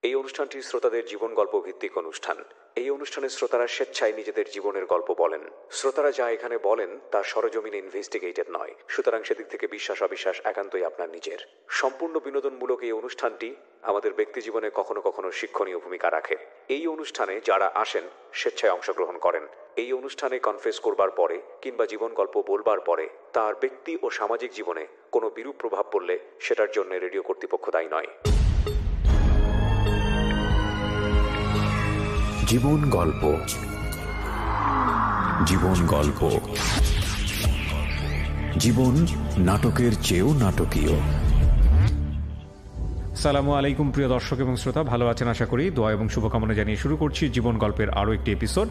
এই অনুষ্ঠানটি শ্রোতাদের জীবন গল্প ভিত্তিক অনুষ্ঠান। এই অনুষ্ঠানে শ্রোতারা স্বেচ্ছায় নিজেদের জীবনের গল্প বলেন। শ্রোতারা যা এখানে বলেন তা সরজমিনে ইনভেস্টিগেটেড নয়, সুতরাং সেদিক থেকে বিশ্বাস অবিশ্বাস একান্তই আপনার নিজের। সম্পূর্ণ বিনোদনমূলক এই অনুষ্ঠানটি আমাদের ব্যক্তি জীবনে কখনো কখনো শিক্ষণীয় ভূমিকা রাখে। এই অনুষ্ঠানে যারা আসেন স্বেচ্ছায় অংশগ্রহণ করেন। এই অনুষ্ঠানে কনফেস করবার পরে কিংবা জীবন গল্প বলবার পরে তার ব্যক্তি ও সামাজিক জীবনে কোনো বিরূপ প্রভাব পড়লে সেটার জন্য রেডিও কর্তৃপক্ষ দায়ী নয়। জীবন গল্প, জীবন গল্প, জীবন নাটকের চেয়েও নাটকীয়। সালামু আলাইকুম প্রিয় দর্শক এবং শ্রোতা, ভালো আছেন আশা করি। দোয়া এবং শুভকামনা জানিয়ে শুরু করছি জীবন গল্পের আরও একটি এপিসোড।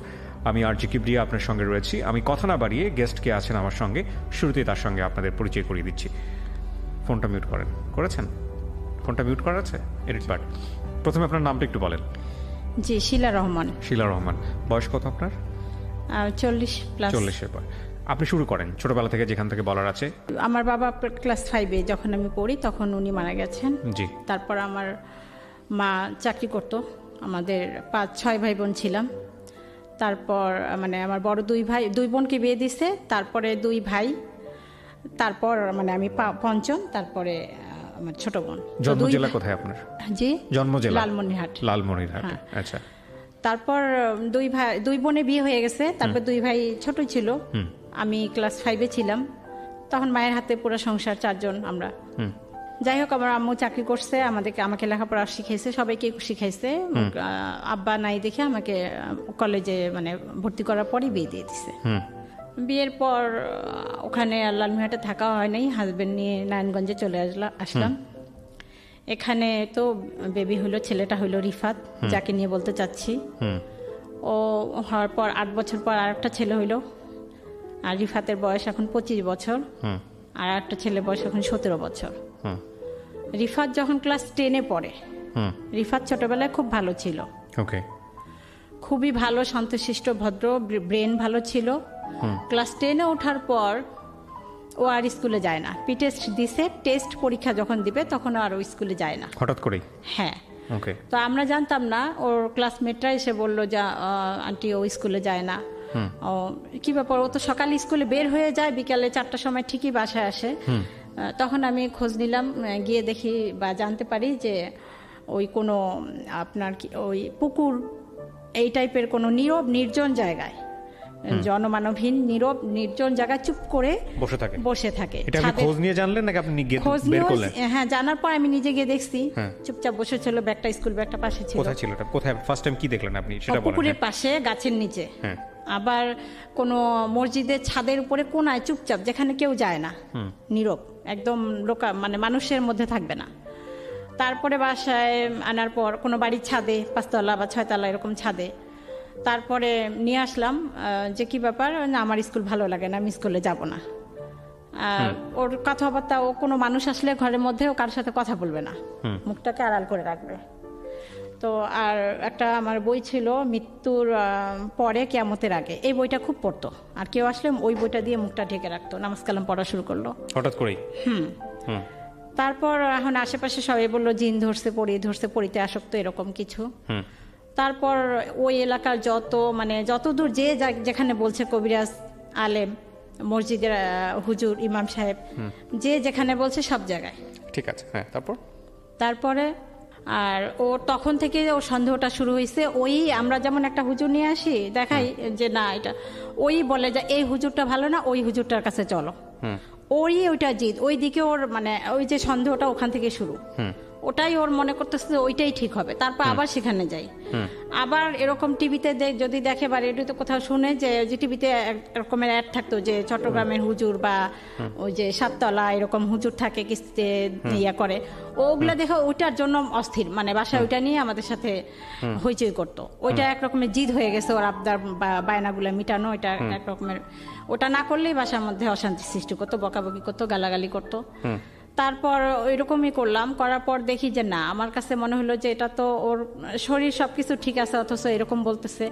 আমি আর জি কিবরিয়া আপনার সঙ্গে রয়েছি। আমি কথা না বাড়িয়ে গেস্ট কে আছেন আমার সঙ্গে, শুরুতেই তার সঙ্গে আপনাদের পরিচয় করিয়ে দিচ্ছি। ফোনটা মিউট করেছেন? ফোনটা মিউট করা আছে? Edit part. প্রথমে আপনার নামটা একটু বলেন। জি, শিলা রহমান। শিলা রহমান। বয়স কত আপনার? 40+। 40-এর পর। আপনি শুরু করেন ছোটবেলা থেকে, যেখান থেকে বলার আছে। আমার বাবা ক্লাস 5-এ যখন আমি পড়ি তখন উনি মারা গেছেন। জি। তারপর আমার মা চাকরি করত। আমাদের 5-6 ভাই বোন ছিলাম। তারপর মানে আমার বড় 2 বোনকে বিয়ে দিছে, তারপরে 2 ভাই, তারপর মানে আমি পঞ্চম, তারপরে আমার ছোট বোন। জন্ম জেলা কোথায় আপনার? জি, জন্ম জেলা লালমনিরহাট। হ্যাঁ। আচ্ছা। তারপর 2 বোনে বিয়ে হয়ে গেছে। তারপর 2 ভাই ছোট ছিল। আমি ক্লাস 5-এ ছিলাম তখন। মায়ের হাতে পুরো সংসার, 4 জন আমরা। যাই হোক, আমার আম্মু চাকরি করছে, আমাকে লেখাপড়া শিখাইছে, সবাইকে শিখাইছে। আব্বা নাই দেখে আমাকে কলেজে মানে ভর্তি করার পরই বিয়ে দিয়ে দিছে। বিয়ের পর ওখানে লালমনিরহাটে থাকা হয় নাই, হাজবেন্ড নিয়ে নারায়ণগঞ্জে চলে আসলাম। এখানে তো বেবি হলো, ছেলেটা হলো রিফাত, যাকে নিয়ে বলতে চাচ্ছি। ও হওয়ার পর 8 বছর পর আর একটা ছেলে হইলো। আর রিফাতের বয়স এখন 25 বছর, আর একটা ছেলের বয়স এখন 17 বছর। রিফাত যখন ক্লাস 10-এ পড়ে, রিফাত ছোটবেলায় খুব ভালো ছিল। ওকে। খুবই ভালো, শান্তশিষ্ট, ভদ্র, ব্রেন ভালো ছিল। ক্লাস 10-এ ওঠার পর ও আর স্কুলে যায় না। টেস্ট দিছে, টেস্ট পরীক্ষা যখন দিবে তখন আর ও স্কুলে যায় না হঠাৎ করেই। হ্যাঁ। ওকে। তো আমরা জানতাম না। ওর ক্লাসমেটরা এসে বললো যে আন্টি ও স্কুলে যায় না। ও কি ব্যাপার, ও তো সকালে স্কুলে বের হয়ে যায়, বিকালে 4টার সময় ঠিকই বাসায় আসে। তখন আমি খোঁজ নিলাম, গিয়ে দেখি বা জানতে পারি যে ওই কোনো আপনার কি ওই পুকুর এই টাইপের কোনো নীরব নির্জন জায়গায়, জনমানবহীন নীরব নির্জন জায়গায় চুপ করে বসে থাকে। এটা আপনি খোঁজ নিয়ে জানলেন নাকি আপনি গিয়ে বের করলেন? হ্যাঁ, জানার পর আমি নিজে গিয়ে দেখছি, চুপচাপ বসে ছিল, ব্যাগটা স্কুল ব্যাগটা পাশে ছিল। কোথায় ছিল এটা? কোথায় ফার্স্ট টাইম কি দেখলেন আপনি সেটা বলেন। পুকুরের পাশে, গাছের নিচে। আবার কোনো মসজিদের ছাদের উপরে কোনায় চুপচাপ, যেখানে কেউ যায় না, নীরব একদম, মানে মানুষের মধ্যে থাকবে না। তারপরে বাসায় আনার পর কোনো বাড়ির ছাদে, 5তলা বা 6তলা এরকম ছাদে, তারপরে নিয়ে আসলাম যে কি ব্যাপার, না আমার স্কুল ভালো লাগে না, আমি স্কুলে যাব না। ওর কথাবার্তা, ও কোনো মানুষ আসলে ঘরের মধ্যে ও কারোর সাথে কথা বলবে না, মুখটাকে আড়াল করে রাখবে। তো আর একটা আমার বই ছিল মৃত্যুর পরে কিয়ামতের আগে, এই বইটা খুব পড়তো। আর কেউ আসলে ওই বইটা দিয়ে মুখটা ঢেকে রাখতো। নামাজ কালাম পড়া শুরু করলো হঠাৎ করেই। তারপর এখন আশেপাশে সবাই বললো জিন ধরছে, পড়িতে আসক্ত, এরকম কিছু। তারপর ওই এলাকার যত দূর যেখানে বলছে, কবিরাজ, আলেম, মসজিদের হুজুর, ইমাম সাহেব, যে যেখানে বলছে সব জায়গায়। ঠিক আছে। হ্যাঁ। তারপরে আর ও তখন থেকে ওর সন্দেহটা শুরু হয়েছে। ওই আমরা যেমন একটা হুজুর নিয়ে আসি, দেখাই যে না এটা, ওই বলে যে এই হুজুরটা ভালো না, ওই হুজুরটার কাছে চলো। ওইটা জিদ, ওই দিকে ওর মানে ওই যে সন্দেহটা ওখান থেকে শুরু। ওটাই ওর মনে করতেছে ওইটাই ঠিক হবে। তারপর আবার সেখানে যাই। আবার এরকম টিভিতে যদি দেখে বা রেডিওতে কোথাও শুনে যে টিভিতে এরকমের অ্যাড থাকতো যে চট্টগ্রামের হুজুর বা ওই যে 7তলা এরকম হুজুর থাকে, কিস্তিতে ইয়া করে, ওগুলা দেখে ওইটার জন্য অস্থির, মানে বাসায় ওইটা নিয়ে আমাদের সাথে হইচই করতো। ওইটা একরকমের জিদ হয়ে গেছে ওর, আবদার বা বায়নাগুলো মিটানো। এটা একরকমের, ওটা না করলেই বাসার মধ্যে অশান্তি সৃষ্টি করতো, বকাবকি করতো, গালাগালি করতো। তারপর ওইরকমই করার পর দেখি যে না, আমার কাছে মনে হলো যে এটা তো ওর শরীর সবকিছু ঠিক আছে, অথচ এরকম বলতেছে।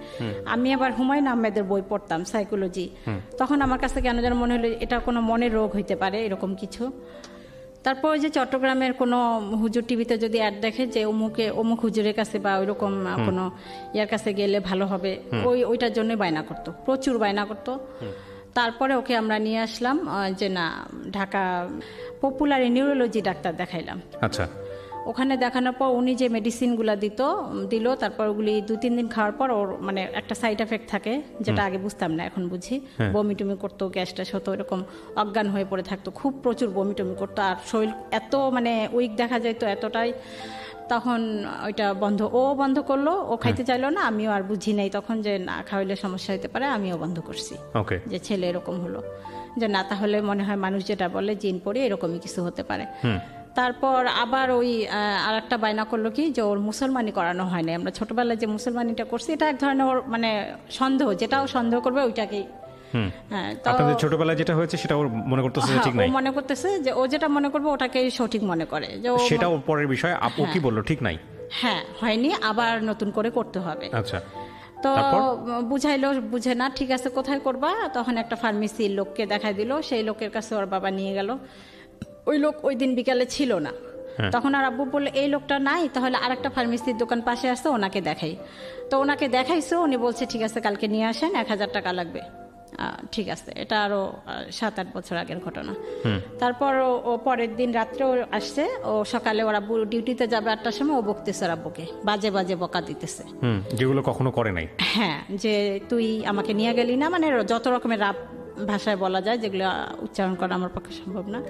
আমি আবার হুমায়ুন আহমেদের বই পড়তাম, সাইকোলজি। তখন আমার কাছে কেন যেন মনে হলো এটা কোনো মনের রোগ হইতে পারে, এরকম কিছু। তারপর ওই যে চট্টগ্রামের কোনো হুজুর টিভিতে যদি অ্যাড দেখে যে অমুক হুজুরের কাছে বা ওইরকম কোনো ইয়ার কাছে গেলে ভালো হবে, ওইটার জন্য বায়না করতো, প্রচুর বায়না করতো। তারপরে ওকে আমরা নিয়ে আসলাম যে না, ঢাকা পপুলার নিউরোলজি ডাক্তার দেখাইলাম। আচ্ছা। ওখানে দেখানোর পর উনি যে মেডিসিনগুলো দিল, তারপর ওগুলি 2-3 দিন খাওয়ার পর ওর মানে একটা সাইড এফেক্ট থাকে, যেটা আগে বুঝতাম না, এখন বুঝি। বমি টমি করতো, গ্যাস ট্যাস হতো, এরকম অজ্ঞান হয়ে পড়ে থাকতো, খুব প্রচুর বমি টমি করতো, আর শরীর এত মানে উইক দেখা যেত এতটাই। তখন ওইটা বন্ধ করলো, ও খাইতে চাইলো না, আমিও আর বুঝি নাই তখন যে না খাওয়াইলে সমস্যা হতে পারে, আমিও বন্ধ করছি। যে ছেলে এরকম হলো, যে না তাহলে মনে হয় মানুষ যেটা বলে জিন পড়ে এরকমই কিছু হতে পারে। তারপর আবার ওই আর একটা বায়না করলো কি যে ওর মুসলমানি করানো হয় না। আমরা ছোটবেলায় যে মুসলমানিটা করছি এটা এক ধরনের ওর মানে সন্দেহ, যেটাও সন্দেহ করবে ওইটাকেই। আপনাদের ছোটবেলায় যেটা হয়েছে সেটা ওর মনে করতেছে ঠিক নাই, মনে করতেছে যে ও যেটা মনে করবে ওটাকেই সঠিক মনে করে, যে সেটা ওর পরের বিষয়। আপু কি বললো ঠিক নাই? হ্যাঁ, হয়নি, আবার নতুন করে করতে হবে। আচ্ছা। তো বুঝাইলো, বুঝে না, ঠিক আছে কোথায় করবা? তখন একটা ফার্মেসির লোককে দেখাই দিল, সেই লোকের কাছে ওর বাবা নিয়ে গেল। ওই লোক ওই দিন বিকালে ছিল না। তখন আর আব্বু বললো এই লোকটা নাই, তাহলে আরেকটা ফার্মেসির দোকান পাশে আসছে, ওনাকে দেখাই। তো ওনাকে দেখাইছো, উনি বলছে ঠিক আছে কালকে নিয়ে আসেন, 1000 টাকা লাগবে। ঠিক আছে, এটা আরো 7-8 বছর আগের ঘটনা। তারপর ও পরের দিন রাত্রে আসছে, ও সকালে ওর আব্বু ডিউটিতে যাবে 8টার সময়, ও বকতেছে ওর আব্বুকে, বাজে বাজে বকা দিতেছে, যেগুলো কখনো করে নাই। হ্যাঁ, যে তুই আমাকে নিয়ে গেলি না, মানে যত রকমের রাপ ভাষায় বলা যায়, যেগুলো উচ্চারণ করা আমার পক্ষে সম্ভব না।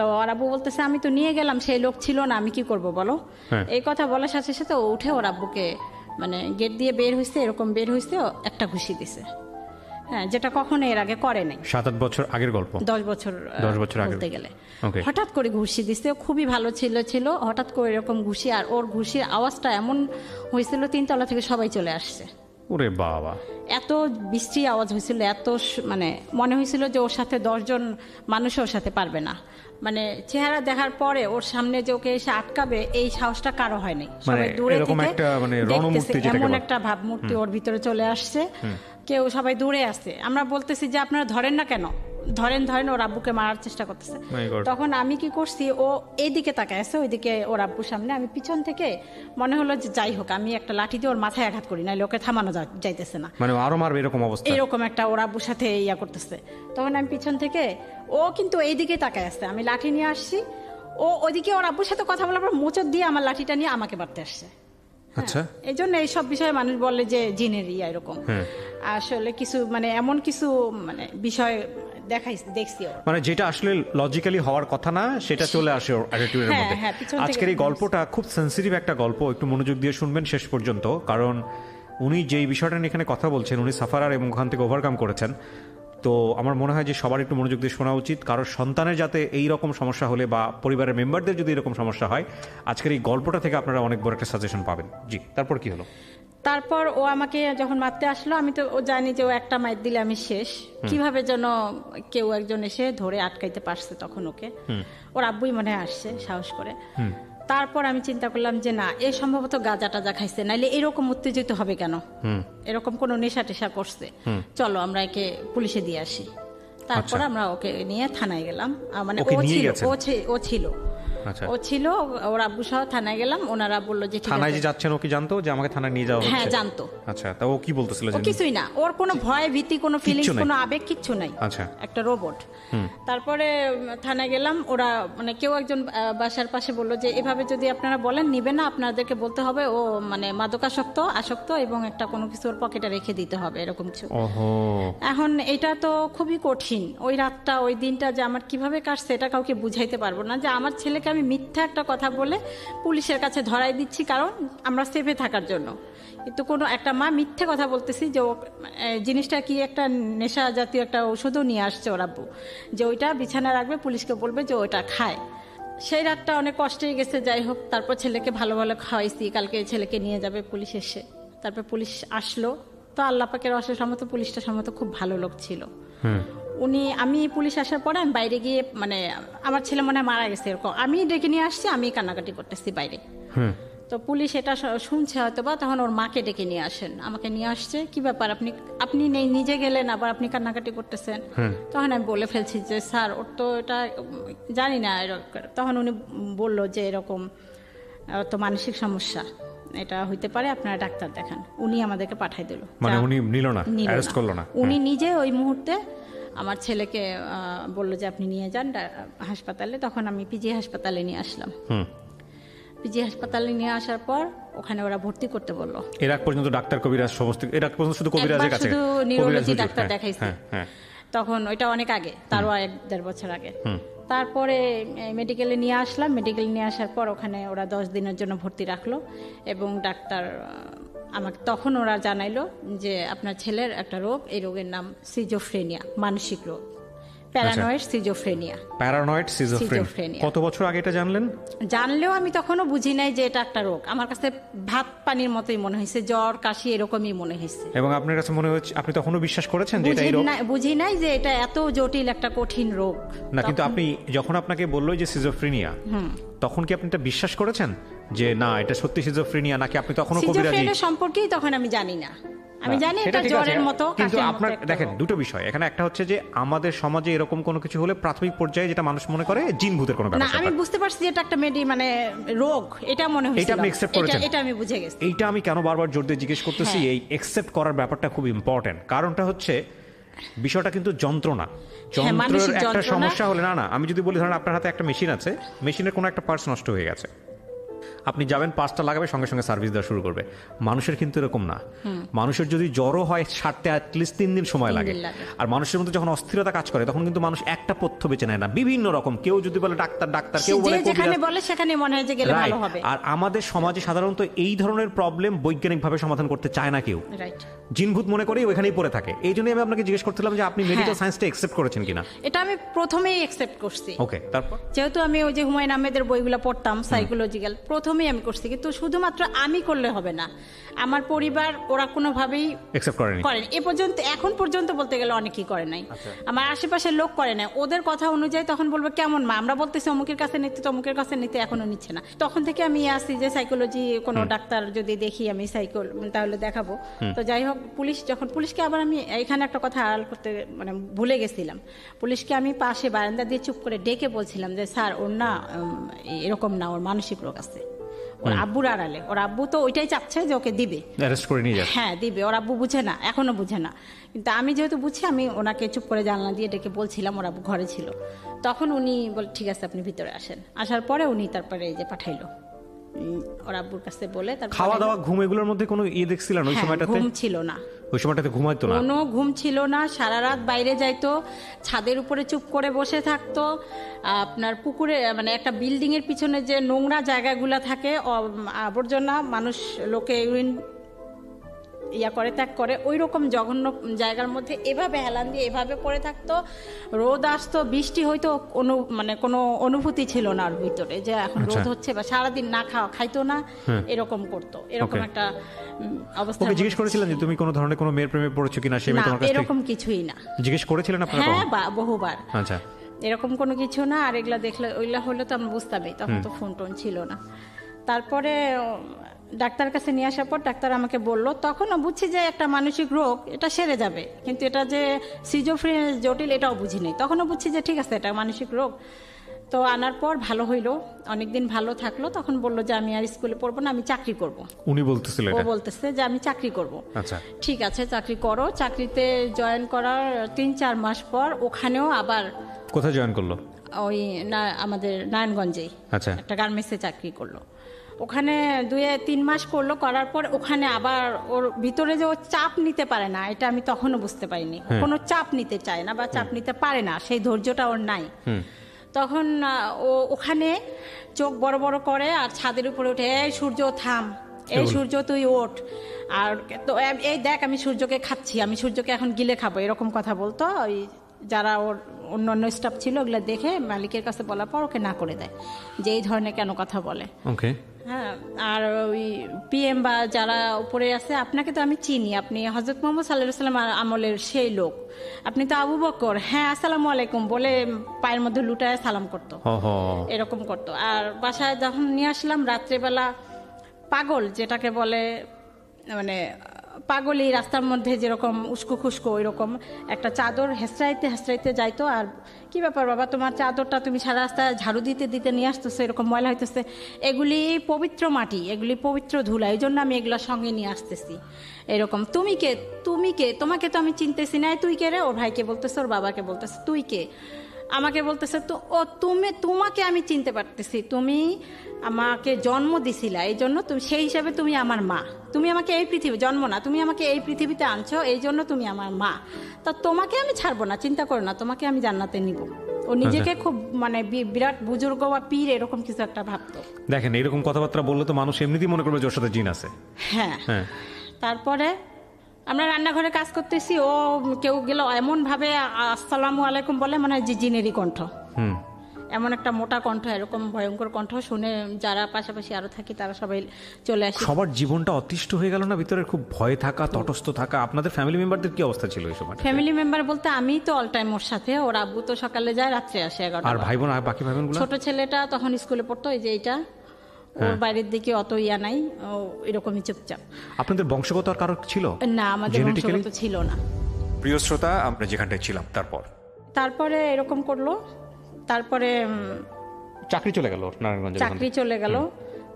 তো ওর আব্বু বলতেছে আমি তো নিয়ে গেলাম, সেই লোক ছিল না, আমি কি করব বলো। এই কথা বলার সাথে সাথে ও উঠে ওর আব্বুকে মানে গেট দিয়ে বের হইছে, এরকম বের হইছে, একটা ঘুষি দিছে। হ্যাঁ, যেটা কখনো এর আগে করে নাই। 7-8 বছর আগের গল্প, 10 বছর বলতে গেলে। হঠাৎ করে ঘুষি দিছে, খুবই ভালো ছিল, হঠাৎ করে এরকম ঘুষি, আর ওর ঘুষির আওয়াজটা এমন হয়েছিল 3 তলা থেকে সবাই চলে আসছে। ওরে বাবা, এত বৃষ্টি আওয়াজ হয়েছিল, এত মানে মনে হয়েছিল যে ওর সাথে 10 জন মানুষ ওর সাথে পারবে না। মানে চেহারা দেখার পরে ওর সামনে যে ওকে এসে আটকাবে এই সাহসটা কারো হয়নি। সবাই দূরে থেকে এমন একটা ভাবমূর্তি ওর ভিতরে চলে আসছে, কেউ সবাই দূরে আসছে। আমরা বলতেছি যে আপনারা ধরেন না কেন, ধরেন ওর আব্বুকে মারার চেষ্টা করতেছে। তখন আমি কি করছি, ও এইদিকে তাকায় আছে, ওইদিকে ওর আব্বুর সামনে, আমি পিছন থেকে মনে হলো যে যাই হোক আমি একটা লাঠি দিয়ে ওর মাথায় আঘাত করি, না লোকে থামানো যাইতেছে না, মানে আরো মারবে এরকম অবস্থা, এরকম একটা ওর আব্বুর সাথে ইয়া করতেছে। তখন আমি পিছন থেকে, ও কিন্তু এইদিকে তাকায় আসছে, আমি লাঠি নিয়ে আসছি, ও ওইদিকে ওর আব্বুর সাথে কথা বলার পর মোচড় দিয়ে আমার লাঠিটা নিয়ে আমাকে মারতে আসছে। আচ্ছা, এই জন্য এইসব বিষয়ে মানুষ বলে যে জিনের ইয়া এরকম। আসলে কিছু মানে এমন কিছু মানে বিষয় দেখছি, মানে যেটা আসলে লজিক্যালি হওয়ার কথা না সেটা চলে আসে ওর অ্যাটিটিউডের মধ্যে। আজকের এই গল্পটা খুব সেন্সিটিভ একটা গল্প, একটু মনোযোগ দিয়ে শুনবেন শেষ পর্যন্ত, কারণ উনি যেই বিষয়টা নিয়ে এখানে কথা বলছেন, উনি সাফারার এবং ওখান থেকে ওভারকাম করেছেন। তো আমার মনে হয় যে সবার একটু মনোযোগ দিয়ে শোনা উচিত, কারোর সন্তানের যাতে এই রকম সমস্যা হলে বা পরিবারের মেম্বারদের যদি এরকম সমস্যা হয়, আজকের এই গল্পটা থেকে আপনারা অনেক বড় একটা সাজেশন পাবেন। জি, তারপর কি হলো? তারপর ও আমাকে যখন মারতে আসলো, আমি তো ও জানি যে ও একটা মাইর দিলে আমি শেষ, কিভাবে যেন কেউ একজন এসে ধরে আটকাইতে পারছে তখন ওকে, ওর আব্বুই মনে হয় আসছে সাহস করে। তারপর আমি চিন্তা করলাম যে না, এ সম্ভবত গাঁজা টাজা খাইছে, নাইলে এরকম উত্তেজিত হবে কেন, এরকম কোনো নেশা টেশা করছে, চলো আমরা একে পুলিশে দিয়ে আসি। তারপর আমরা ওকে নিয়ে থানায় গেলাম, মানে ও ছিল ও ছিল, ওর আব্বু সহ থানায় গেলাম। ওনারা বললো যে থানায় যে যাচ্ছেন ও কি জানতো যে আমাকে থানায় নিয়ে যাওয়া হচ্ছে? হ্যাঁ, জানতো। আচ্ছা, তা ও কি বলতেছিল? ও কিছুই না, ওর কোনো ভয় ভীতি, কোনো ফিলিংস, কোনো আবেগ কিচ্ছু নাই। আচ্ছা, একটা রোবট। তারপরে থানায় গেলাম, ওরা মানে কেউ একজন বাসার পাশে বললো যে এভাবে যদি আপনারা বলেন নিবে না, আপনাদেরকে বলতে হবে ও মানে আসক্ত এবং একটা কোনো কিছু ওর পকেটে রেখে দিতে হবে, এরকম কিছু। এখন এটা তো খুবই কঠিন। ওই রাতটা, ওই দিনটা যে আমার কিভাবে কাটছে এটা কাউকে বুঝাইতে পারবো না, যে আমার ছেলেকে আমি মিথ্যা একটা কথা বলে পুলিশের কাছে ধরাই দিচ্ছি কারণ আমরা সেফে থাকার জন্য। কিন্তু কোনো একটা মা মিথ্যে কথা বলতেছি যে জিনিসটা কি একটা নেশা জাতীয় একটা ওষুধও নিয়ে আসছে ওর আব্বু, যে ওইটা বিছানা রাখবে, পুলিশকে বলবে যে ওইটা খায়। সেই রাতটা অনেক কষ্টেই গেছে। যাই হোক, তারপর ছেলেকে ভালো ভালো খাওয়াইছি, কালকে ছেলেকে নিয়ে যাবে পুলিশ এসে। তারপর পুলিশ আসলো, তো আল্লাহ পাকের অশেষ রহমতে পুলিশটা সম্ভবত খুব ভালো লোক ছিল। আমি পুলিশ আসার পরে আমি বাইরে গিয়ে, মানে আমার ছেলে মনে হয় মারা গেছে এরকম, আমি ডেকে নিয়ে আসছি, আমি কান্নাকাটি করতেছি বাইরে। তো পুলিশ এটা শুনছে হয়তো বা, তখন ওর মাকে ডেকে নিয়ে আসেন, আমাকে নিয়ে আসছে, কি ব্যাপার আপনি নিজে গেলেন আবার আপনি কান্নাকাটি করতেছেন। তখন আমি বলে ফেলছি যে স্যার ওর তো এটা জানি না। তখন উনি বলল যে এরকম তো মানসিক সমস্যা, এটা হইতে পারে, আপনারা ডাক্তার দেখান। উনি আমাদেরকে পাঠাই দিল, মানে উনি নিল না, অ্যারেস্ট করলো না। উনি নিজে ওই মুহূর্তে আমার ছেলেকে বলল যে আপনি নিয়ে যান হাসপাতালে। তখন আমি পিজি হাসপাতালে নিয়ে আসলাম। পিজি হাসপাতালে নিয়ে আসার পর ওখানে ওরা ভর্তি করতে বললো। এর আগ পর্যন্ত ডাক্তার কবিরাজ সমস্ত, এর আগ পর্যন্ত শুধু কবিরাজের কাছে, শুধু নিউরোলজি ডাক্তার দেখাইছে তখন, ওইটা অনেক আগে, তারও 1-1.5 বছর আগে। তারপরে মেডিকেলে নিয়ে আসলাম। মেডিকেলে নিয়ে আসার পর ওখানে ওরা 10 দিনের জন্য ভর্তি রাখলো এবং ডাক্তার আমাকে তখন ওরা জানাইলো যে আপনার ছেলের একটা রোগ, এই রোগের নাম সিজোফ্রেনিয়া, মানসিক রোগ, প্যারানয়েড সিজোফ্রেনিয়া। Paranoid schizophrenia. কত বছর আগে এটা জানলেন? জানলেও আমি তখনও বুঝি নাই যে এটা একটা রোগ। আমার কাছে ভাত পানির মতোই মনে হয়েছে, জ্বর কাশি এরকমই মনে হয়েছে। এবং আপনার কাছে মনে হচ্ছে, আপনি তখনও বিশ্বাস করেছেন যে এটা এই রোগ? বুঝি নাই যে এটা এত জটিল একটা কঠিন রোগ না, কিন্তু আপনি যখন আপনাকে বললো যে সিজোফ্রেনিয়া, তখন কি আপনি এটা বিশ্বাস করেছেন যে না এটা সত্যি সিজোফ্রেনিয়া, নাকি আপনি তখনও কবিরাজি? সিজোফ্রেনিয়া সম্পর্কেই তখন আমি জানি না, আমি জানি এটা জ্বরের মতো। কিন্তু আপনার দেখেন দুটো বিষয় এখানে, একটা হচ্ছে যে আমাদের সমাজে এরকম কোনো কিছু হলে প্রাথমিক পর্যায়ে যেটা মানুষ মনে করে জিন ভূতের কোনো ব্যাপার। না, আমি বুঝতে পারছি যে এটা একটা মানে রোগ, এটা মনে হয়েছিল। এটা আপনি অ্যাকসেপ্ট করেছেন? এটা আমি বুঝে গেছি। এইটা আমি কেন বারবার জোর দিয়ে জিজ্ঞেস করতেছি, এই অ্যাকসেপ্ট করার ব্যাপারটা খুব ইম্পর্টেন্ট। কারণটা হচ্ছে বিষয়টা কিন্তু যন্ত্রণা, যন্ত্রের একটা সমস্যা হলে না, আমি যদি বলি ধরেন আপনার হাতে একটা মেশিন আছে, মেশিনের কোনো একটা পার্টস নষ্ট হয়ে গেছে, আপনি যাবেন পাঁচটা লাগাবে, সঙ্গে সঙ্গে সার্ভিস দেওয়া শুরু করবে। মানুষের কিন্তু এরকম না। মানুষের যদি জ্বরও হয় সারতে অ্যাটলিস্ট 3 দিন সময় লাগে। আর মানুষের মধ্যে যখন অস্থিরতা কাজ করে তখন কিন্তু মানুষ একটা পথ্য বেছে নেয় না, বিভিন্ন রকম। কেউ যদি বলে ডাক্তার, কেউ বলে যেখানে বলে সেখানে মনে হয় যে গেলে ভালো হবে। আর আমাদের সমাজে সাধারণত এই ধরনের প্রবলেম বৈজ্ঞানিকভাবে সমাধান করতে চায় না কেউ, জিনভূত মনে করে ওইখানেই পড়ে থাকে। এই জন্যই আমি আপনাকে জিজ্ঞেস করছিলাম যে আপনি মেডিকেল সায়েন্সটা অ্যাকসেপ্ট করেছেন কিনা। এটা আমি প্রথমেই অ্যাকসেপ্ট করছি। ওকে, তারপর যেহেতু আমি ওই যে হুমায়ুন আহমেদের বইগুলো পড়তাম সাইকোলজিক্যাল, প্রথমেই আমি করছি। কিন্তু শুধুমাত্র আমি করলে হবে না, আমার পরিবার ওরা কোনোভাবেই অ্যাকসেপ্ট করেনি। এ পর্যন্ত, এখন পর্যন্ত বলতে গেলে অনেকেই করে নাই। আমার আশেপাশের লোক করে নাই। ওদের কথা অনুযায়ী তখন বলবো কেমন মা, আমরা বলতেছি অমুকের কাছে নিতে, তমুকের কাছে নিতে, এখনো নিচ্ছে না। তখন থেকে আমি আসি যে সাইকোলজি কোনো ডাক্তার যদি দেখি আমি তাহলে দেখাবো। তো যাই হোক, পুলিশকে আবার আমি এখানে একটা কথা আড়াল করতে মানে ভুলে গেছিলাম। পুলিশকে আমি পাশে বারান্দা দিয়ে চুপ করে ডেকে বলছিলাম যে স্যার ওর না এরকম না, ওর মানসিক রোগ আছে। ওর আব্বুর আড়ালে, ওর আব্বু তো ওইটাই চাচ্ছে যে ওকে দিবে, অ্যারেস্ট করে নিয়ে যাবে। হ্যাঁ দিবে, ওর আব্বু বুঝে না, এখনো বুঝে না। কিন্তু আমি যেহেতু বুঝছি, আমি ওনাকে চুপ করে জানলা দিয়ে ডেকে বলছিলাম, ওর আব্বু ঘরে ছিল। তখন উনি বলে ঠিক আছে আপনি ভিতরে আসেন। আসার পরে উনি তারপরে এই যে পাঠাইলো ওর আব্বুর কাছে বলে। তারপর খাওয়া দাওয়া ঘুম এগুলোর মধ্যে কোনো দেখছিলেন ওই সময়টাতে? ঘুম ছিল না, ওই সময়টাতে ঘুমাইতো না, কোনো ঘুম ছিল না। সারা রাত বাইরে যাইতো, ছাদের উপরে চুপ করে বসে থাকতো। আপনার পুকুরে মানে একটা বিল্ডিং এর পিছনে যে নোংরা জায়গাগুলো থাকে, আবর্জনা, মানুষ লোকে ইউরিন করে ত্যাগ করে, ওই রকম জঘন্য জায়গার মধ্যে এভাবে হেলান দিয়ে এভাবে পড়ে থাকতো। রোদ আসতো, বৃষ্টি হয়তো, মানে কোনো অনুভূতি ছিল না ওর ভিতরে যে এখন রোদ হচ্ছে, বা সারাদিন না খাইতো না, এরকম করতো। এরকম একটা অবস্থা। ওকে জিজ্ঞেস করেছিলেন যে তুমি কোনো ধরনের কোনো মেয়ের প্রেমে পড়েছো কিনা? সে মেয়ে তোমার কাছে এরকম কিছুই না। জিজ্ঞেস করেছিলেন আপনারা? হ্যাঁ, বহুবার। আচ্ছা, এরকম কোনো কিছু না। আর এগুলা দেখলে ওইগুলা হলে তো আমরা বুঝতামই, তখন তো ফোন টোন ছিল না। তারপরে ডাক্তার কাছে নিয়ে আসার পর ডাক্তার আমাকে বললো, তখনও বুঝছি যে একটা মানসিক রোগ, এটা সেরে যাবে, কিন্তু এটা যে সিজোফ্রেনিয়া জটিল এটাও বুঝিনি। তখনও বুঝছি যে ঠিক আছে এটা মানসিক রোগ। তো আনার পর ভালো হইলো, অনেকদিন ভালো থাকলো। তখন বললো যে আমি আর স্কুলে পড়বো না, আমি চাকরি করব। উনি বলতেছিলেন? ও বলতেছে যে আমি চাকরি করব। আচ্ছা, ঠিক আছে চাকরি করো। চাকরিতে জয়েন করার 3-4 মাস পর ওখানেও আবার। কোথায় জয়েন করলো? ওই না আমাদের নারায়ণগঞ্জেই। আচ্ছা, একটা গার্মেন্টসে চাকরি করলো। ওখানে 2-3 মাস করলো, করার পর ওখানে আবার ওর ভিতরে যে ও চাপ নিতে পারে না, এটা আমি তখনও বুঝতে পারিনি। কোনো চাপ নিতে চায় না বা চাপ নিতে পারে না, সেই ধৈর্যটা ওর নাই। তখন ও ওখানে চোখ বড় বড় করে আর ছাদের উপরে উঠে, এই সূর্য থাম, এই সূর্য তুই ওঠ, আর তো এই দেখ আমি সূর্যকে খাচ্ছি, আমি সূর্যকে এখন গিলে খাবো, এরকম কথা বলতো। ওই যারা ওর অন্যান্য স্টাফ ছিল ওগুলো দেখে মালিকের কাছে বলার পর ওকে না করে দেয় যে এই ধরনের কেন কথা বলে। ওকে, হ্যাঁ। আর ওই পিএম বা যারা উপরে আছে, আপনাকে তো আমি চিনি, আপনি হযরত মুহাম্মদ সাল্লাল্লাহু আলাইহি ওয়াসাল্লাম আমলের সেই লোক, আপনি তো আবু বকর, হ্যাঁ আসসালামু আলাইকুম বলে পায়ের মধ্যে লুটায় সালাম করতো, এরকম করতো। আর বাসায় যখন নিয়ে আসলাম রাত্রেবেলা পাগল যেটাকে বলে, মানে পাগলই রাস্তার মধ্যে যেরকম উস্কো খুস্কো ওই রকম একটা চাদর হেসড়াইতে হেসড়াইতে যাইতো। আর কি ব্যাপার বাবা, তোমার চাদরটা তুমি সারা রাস্তায় ঝাড়ু দিতে দিতে নিয়ে আসতেছো, এরকম ময়লা হইতেছে। এগুলি পবিত্র মাটি, এগুলি পবিত্র ধুলা, এই জন্য আমি এগুলো সঙ্গে নিয়ে আসতেছি। এরকম তুমি কে, তুমি কে, তোমাকে তো আমি চিনতেছি না, তুই কে রে? ওর ভাইকে বলতেছে, ওর বাবাকে বলতেছে তুই কে, আমাকে বলতেছে তো ও তুমি, তোমাকে আমি চিনতে পারতেছি, তুমি আমাকে জন্ম দিছিলা, এই জন্য তুমি সেই হিসাবে তুমি আমার মা, তুমি আমাকে এই পৃথিবী জন্ম না, তুমি আমাকে এই পৃথিবীতে আনছো, এই জন্য তুমি আমার মা, তা তোমাকে আমি ছাড়বো না, চিন্তা করো না, তোমাকে আমি জান্নাতে নিব। ও নিজেকে খুব মানে বিরাট বুজুর্গ বা পীর এরকম কিছু একটা ভাবতো। দেখেন এরকম কথাবার্তা বললে তো মানুষ এমনিতেই মনে করবে যে ওর সাথে জিন আছে। হ্যাঁ। তারপরে আমরা রান্নাঘরে কাজ করতেছি, ও কেউ গেল এমন ভাবে আসসালামু আলাইকুম বলে, মানে যে জিনেরই কণ্ঠ, এমন একটা মোটা কণ্ঠ, এরকম ভয়ঙ্কর কণ্ঠ শুনে যারা পাশাপাশি আরো থাকি তারা সবাই চলে আসে। সবার জীবনটা অতিষ্ঠ হয়ে গেল না ভিতরে, খুব ভয়ে থাকা, তটস্থ থাকা। আপনাদের ফ্যামিলি মেম্বারদের কি অবস্থা ছিল এই সময়? ফ্যামিলি মেম্বার বলতে আমি তো অল টাইম ওর সাথে, ওর আব্বু তো সকালে যায়, রাত্রে আসে 11টা। আর ভাই বোন, আর বাকি ভাই বোনগুলো? ছোট ছেলেটা তখন স্কুলে পড়তো, এই যে এইটা, ওর বাইরের দিকে অত ইয়া নাই, ও এরকমই চুপচাপ। আপনাদের বংশগত আর কারো ছিল না? আমাদের বংশগত ছিল না। প্রিয় শ্রোতা, আমরা যেখানটায় ছিলাম তারপরে এরকম করলো, তারপরে চাকরি চলে গেল নারায়ণগঞ্জে, চাকরি চলে গেল।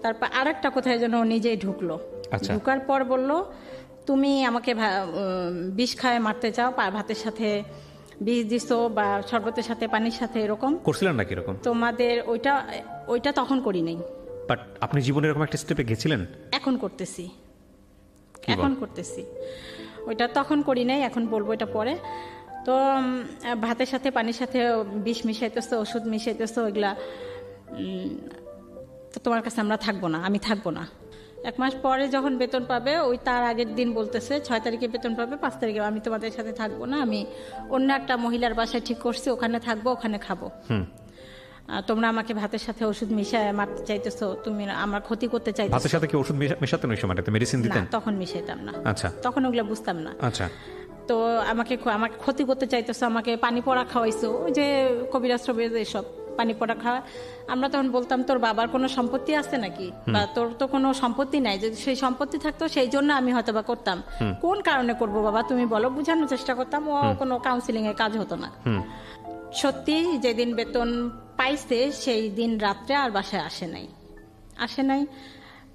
তারপর আরেকটা কোথায় যেন নিজেই ঢুকলো, ঢুকার পর বলল তুমি আমাকে বিষ খায় মারতে চাও, ভাতের সাথে বিষ দিছো বা শরবতের সাথে পানির সাথে, এরকম করছিলেন নাকি এরকম? তোমাদের ওইটা তখন করি নাই। বাট আপনি জীবনে এরকম একটা স্টেপে গেছিলেন? এখন করতেছি। ওইটা তখন করি নাই, এখন বলবো এটা পরে। তো ভাতের সাথে পানির সাথে বিষ মিশাইতেছো, ওষুধ মিশাইতেছো, এগুলা তো তোমার কাছে আমরা থাকবো না, আমি থাকবো না। 1 মাস পরে যখন বেতন পাবে, ওই তার আগের দিন বলতেছে 6 তারিখে বেতন পাবে, 5 তারিখে আমি তোমাদের সাথে থাকবো না, আমি অন্য একটা মহিলার বাসায় ঠিক করছি, ওখানে থাকবো, ওখানে খাবো। তোমরা আমাকে ভাতের সাথে ওষুধ মিশায় মারতে চাইতেছো, তুমি আমার ক্ষতি করতে চাইতেছো। ভাতের সাথে কি ওষুধ মেশাতেন ওই সময়টাতে? মেডিসিন দিতেন? তখন মিশাইতাম না। আচ্ছা। তখন ওগুলো বুঝতাম না। আচ্ছা। তো আমাকে ক্ষতি করতে চাইতেছো, আমাকে পানি পড়া খাওয়াইছো, ওই যে কবিরাজ এসব পানি পড়া খাওয়া। আমরা তখন বলতাম তোর বাবার কোনো সম্পত্তি আছে নাকি, বা তোর তো কোনো সম্পত্তি নাই, যদি সেই সম্পত্তি থাকতো সেই জন্য আমি হয়তো বা করতাম, কোন কারণে করব বাবা তুমি বলো, বুঝানোর চেষ্টা করতাম। ও কোনো কাউন্সিলিং এর কাজ হতো না। সত্যি যেদিন বেতন পাইছে সেই দিন রাত্রে আর বাসায় আসে নাই।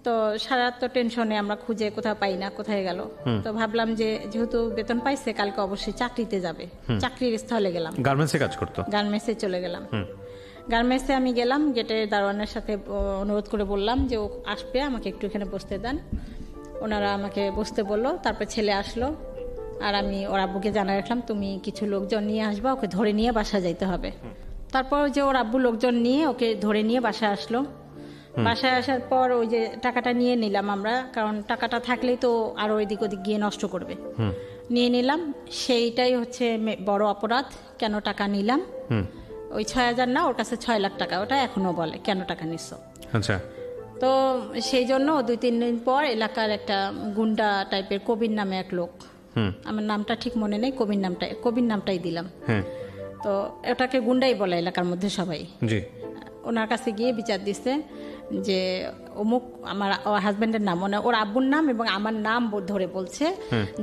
তো সারা রাত তো টেনশনে, আমরা খুঁজে কোথাও পাই না, কোথায় গেল। তো ভাবলাম যে যেহেতু বেতন পাইছে কালকে অবশ্যই চাকরিতে যাবে, চাকরির স্থলে গেলাম। গার্মেন্টসে কাজ করতো? গার্মেন্টসে চলে গেলাম। গার্মেন্টসে আমি গেলাম, গেটে দারোয়ানের সাথে অনুরোধ করে বললাম যে ও আসবে, আমাকে একটু এখানে বসতে দেন। ওনারা আমাকে বসতে বললো। তারপর ছেলে আসলো, আর আমি ওর আব্বুকে জানাই রাখলাম তুমি কিছু লোকজন নিয়ে আসবা, ওকে ধরে নিয়ে বাসা যাইতে হবে। তারপর যে ওর আব্বু লোকজন নিয়ে ওকে ধরে নিয়ে বাসায় আসলো। বাসায় আসার পর ওই যে টাকাটা নিয়ে নিলাম আমরা, কারণ টাকাটা থাকলেই তো আরো এদিক ওদিক গিয়ে নষ্ট করবে। নিয়ে নিলাম, সেইটাই হচ্ছে বড় অপরাধ। কেন টাকা নিলাম? ওই 6,000 না, ওর কাছে 6 লাখ টাকা, ওটা এখনো বলে কেন টাকা নিচ্ছ। আচ্ছা। তো সেই জন্য 2-3 দিন পর এলাকার একটা গুন্ডা টাইপের কবির নামে এক লোক, আমার নামটা ঠিক মনে নেই, কবির নামটাই দিলাম। তো ওটাকে গুন্ডাই বলে এলাকার মধ্যে সবাই। ওনার কাছে গিয়ে বিচার দিচ্ছে যে অমুক, আমার হাজবেন্ডের নাম, মানে ওর আব্বুর নাম এবং আমার নাম ধরে বলছে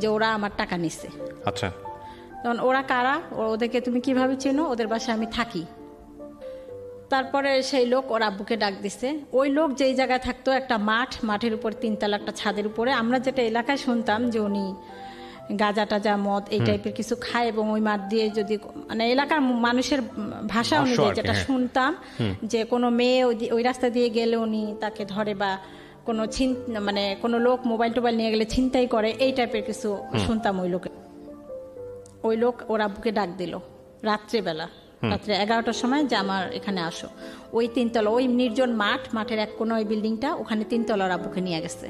যে ওরা আমার টাকা নিচ্ছে। আচ্ছা। তখন ওরা কারা, ওদেরকে তুমি কিভাবে চেনো? ওদের বাসায় আমি থাকি। তারপরে সেই লোক ওর আব্বুকে ডাক দিছে। ওই লোক যেই জায়গায় থাকতো একটা মাঠের উপর 3 তলা একটা ছাদের উপরে, আমরা যেটা এলাকায় শুনতাম যে উনি গাঁজা টাজা মদ এই টাইপের কিছু খায়, এবং ওই মাঠ দিয়ে যদি মানে এলাকার মানুষের ভাষা অনুযায়ী যেটা শুনতাম যে কোনো মেয়ে ওই রাস্তা দিয়ে গেলে উনি তাকে ধরে, বা কোনো মানে কোনো লোক মোবাইল টোবাইল নিয়ে গেলে ছিনতাই করে, এই টাইপের কিছু শুনতাম। ওই লোক ওর আব্বুকে ডাক দিল রাত্রে 11টার সময় যে আমার এখানে আসো। ওই 3 তলা, ওই নির্জন মাঠের এক কোন ওই বিল্ডিংটা, ওখানে 3 তলা ওর আব্বুকে নিয়ে গেছে।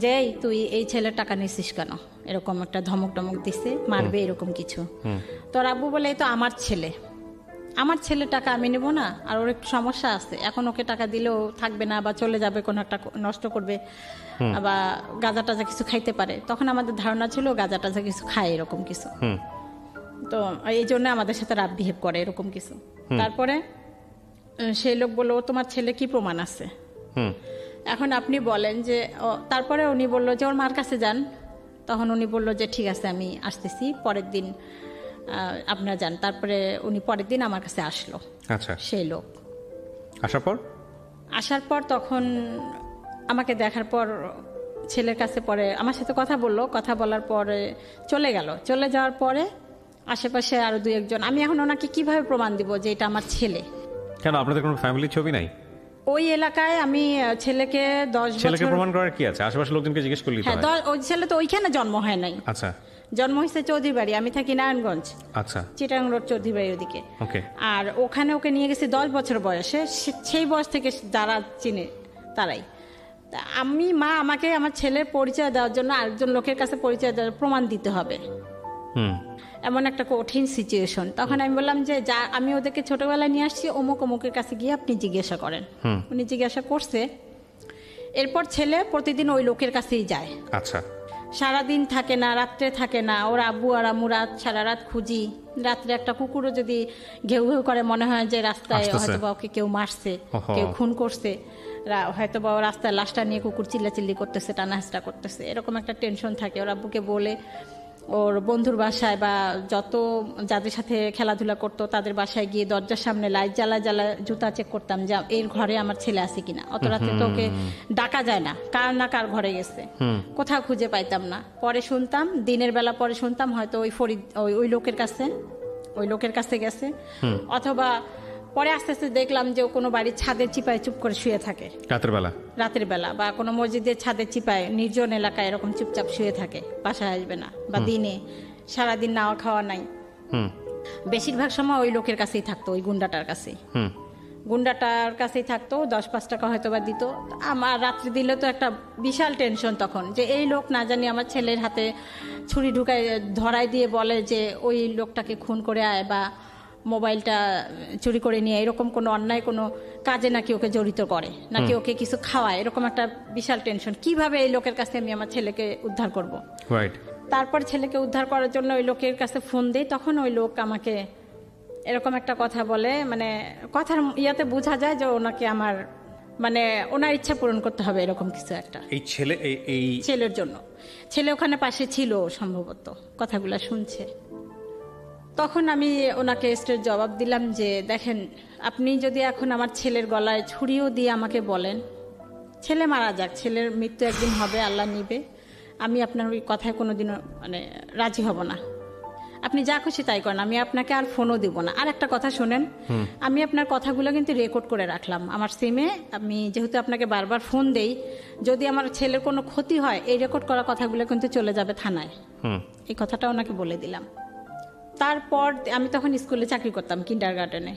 যে তুই এই ছেলের টাকা নিছিস কেন, এরকম একটা ধমক দিছে, মারবে এরকম কিছু। তোর আব্বু বলে এই তো আমার ছেলে টাকা আমি নেবো না, আর ওর একটু সমস্যা আছে, এখন ওকে টাকা দিলেও থাকবে না, বা চলে যাবে, কোনো একটা নষ্ট করবে, বা গাঁজা টাজা কিছু খাইতে পারে। তখন আমাদের ধারণা ছিল গাঁজা টাজা কিছু খায় এরকম কিছু, তো এই জন্য আমাদের সাথে রাফ বিহেভ করে এরকম কিছু। তারপরে সেই লোক বললো তোমার ছেলে কি প্রমাণ আছে? এখন আপনি বলেন যে তারপরে উনি বলল যে ওর মার কাছে যান। তখন উনি বলল যে ঠিক আছে আমি আসতেছি, পরের দিন আপনারা যান। তারপরে উনি পরের দিন আমার কাছে আসলো। আচ্ছা, সেই লোক আসার পর তখন আমাকে দেখার পর ছেলের কাছে পরে আমার সাথে কথা বললো। কথা বলার পরে চলে গেল। চলে যাওয়ার পরে আশেপাশে আরো 2-1 জন, আমি এখন ওনাকে কিভাবে প্রমাণ দিব যে এটা আমার ছেলে? কেন, আপনাদের কোনো ফ্যামিলির ছবি নাই ওই এলাকায়? আমি ছেলেকে 10 ছেলেকে বছর প্রমাণ করার কি আছে? আশেপাশের লোকজনকে জিজ্ঞেস করলি তো হ্যাঁ, হয়। ওই ছেলে তো ওইখানে জন্ম হয় নাই। আচ্ছা, জন্ম হয়েছে চৌধুরী বাড়ি, আমি থাকি নারায়ণগঞ্জ, আচ্ছা, চিটাগাং রোড চৌধুরী বাড়ির ওদিকে। ওকে। আর ওখানে ওকে নিয়ে গেছি 10 বছর বয়সে। সেই বয়স থেকে যারা চিনে তারাই। তা আমি মা আমাকে আমার ছেলের পরিচয় দেওয়ার জন্য আরেকজন লোকের কাছে পরিচয় দেওয়ার প্রমাণ দিতে হবে, এমন একটা কঠিন সিচুয়েশন। তখন আমি বললাম যে যা আমি ওদেরকে ছোটবেলায় নিয়ে আসছি, অমুক অমুকের কাছে গিয়ে আপনি জিজ্ঞাসা করেন। উনি জিজ্ঞাসা করছে। এরপর ছেলে প্রতিদিন ওই লোকের কাছেই যায়। আচ্ছা, সারাদিন থাকে না, রাত্রে থাকে না। ওর আব্বু আর আম্মু সারা রাত খুঁজি। রাত্রে একটা কুকুরও যদি ঘেউ ঘেউ করে, মনে হয় যে রাস্তায় হয়তো বা ওকে কেউ মারছে, কেউ খুন করছে, হয়তো বা রাস্তায় লাশটা নিয়ে কুকুর চিল্লাচিল্লি করতেছে, টানাহাসটা করতেছে, এরকম একটা টেনশন থাকে। ওর আব্বুকে বলে ওর বন্ধুর বাসায় বা যত যাদের সাথে খেলাধুলা করতো তাদের বাসায় গিয়ে দরজার সামনে লাইট জ্বালা জুতা চেক করতাম যে এর ঘরে আমার ছেলে আছে কিনা। অত রাতে তো ওকে ডাকা যায় না, কার না কার ঘরে গেছে, কোথাও খুঁজে পাইতাম না। পরে শুনতাম, দিনের বেলা পরে শুনতাম হয়তো ওই ফরিদ ওই লোকের কাছে গেছে, অথবা পরে আস্তে আস্তে দেখলাম যে ও কোনো বাড়ির ছাদের চিপায় চুপ করে শুয়ে থাকে রাতের বেলা, বা কোনো মসজিদের ছাদের চিপায় নির্জন এলাকায় এরকম চুপচাপ শুয়ে থাকে, বাসায় আসবে না, বা দিনে সারাদিন নাওয়া খাওয়া নাই। বেশিরভাগ সময় ওই লোকের কাছেই থাকতো, ওই গুন্ডাটার কাছেই থাকতো। 10-5 টাকা হয়তো বা দিত। আমার রাত্রি দিলে তো একটা বিশাল টেনশন তখন, যে এই লোক না জানি আমার ছেলের হাতে ছুরি ঢুকায় ধরাই দিয়ে বলে যে ওই লোকটাকে খুন করে আয়, বা মোবাইলটা চুরি করে নিয়ে, এরকম কোনো অন্যায় কোনো কাজে নাকি ওকে জড়িত করে, নাকি ওকে কিছু খাওয়ায়, এরকম একটা বিশাল টেনশন। কিভাবে এই লোকের কাছে আমি আমার ছেলেকে উদ্ধার করব? তারপর ছেলেকে উদ্ধার করার জন্য ওই লোকের কাছে ফোন দেই। তখন ওই লোক আমাকে এরকম একটা কথা বলে, মানে কথার ইয়াতে বোঝা যায় যে ওনাকে আমার মানে ওনার ইচ্ছা পূরণ করতে হবে, এরকম কিছু একটা। এই ছেলের জন্য ছেলে ওখানে পাশে ছিল সম্ভবত, কথাগুলো শুনছে। তখন আমি ওনাকে স্ট্রেট জবাব দিলাম যে দেখেন, আপনি যদি এখন আমার ছেলের গলায় ছুরিও দিয়ে আমাকে বলেন ছেলে মারা যাক, ছেলের মৃত্যু একদিন হবে, আল্লাহ নিবে, আমি আপনার ওই কথায় কোনোদিনও মানে রাজি হব না। আপনি যা খুশি তাই করেন, আমি আপনাকে আর ফোনও দিব না। আর একটা কথা শোনেন, আমি আপনার কথাগুলো কিন্তু রেকর্ড করে রাখলাম আমার সিমে। আমি যেহেতু আপনাকে বারবার ফোন দেই, যদি আমার ছেলের কোনো ক্ষতি হয়, এই রেকর্ড করা কথাগুলো কিন্তু চলে যাবে থানায়। এই কথাটা ওনাকে বলে দিলাম। তারপর আমি তখন স্কুলে চাকরি করতাম, কিন্ডারগার্টেনে।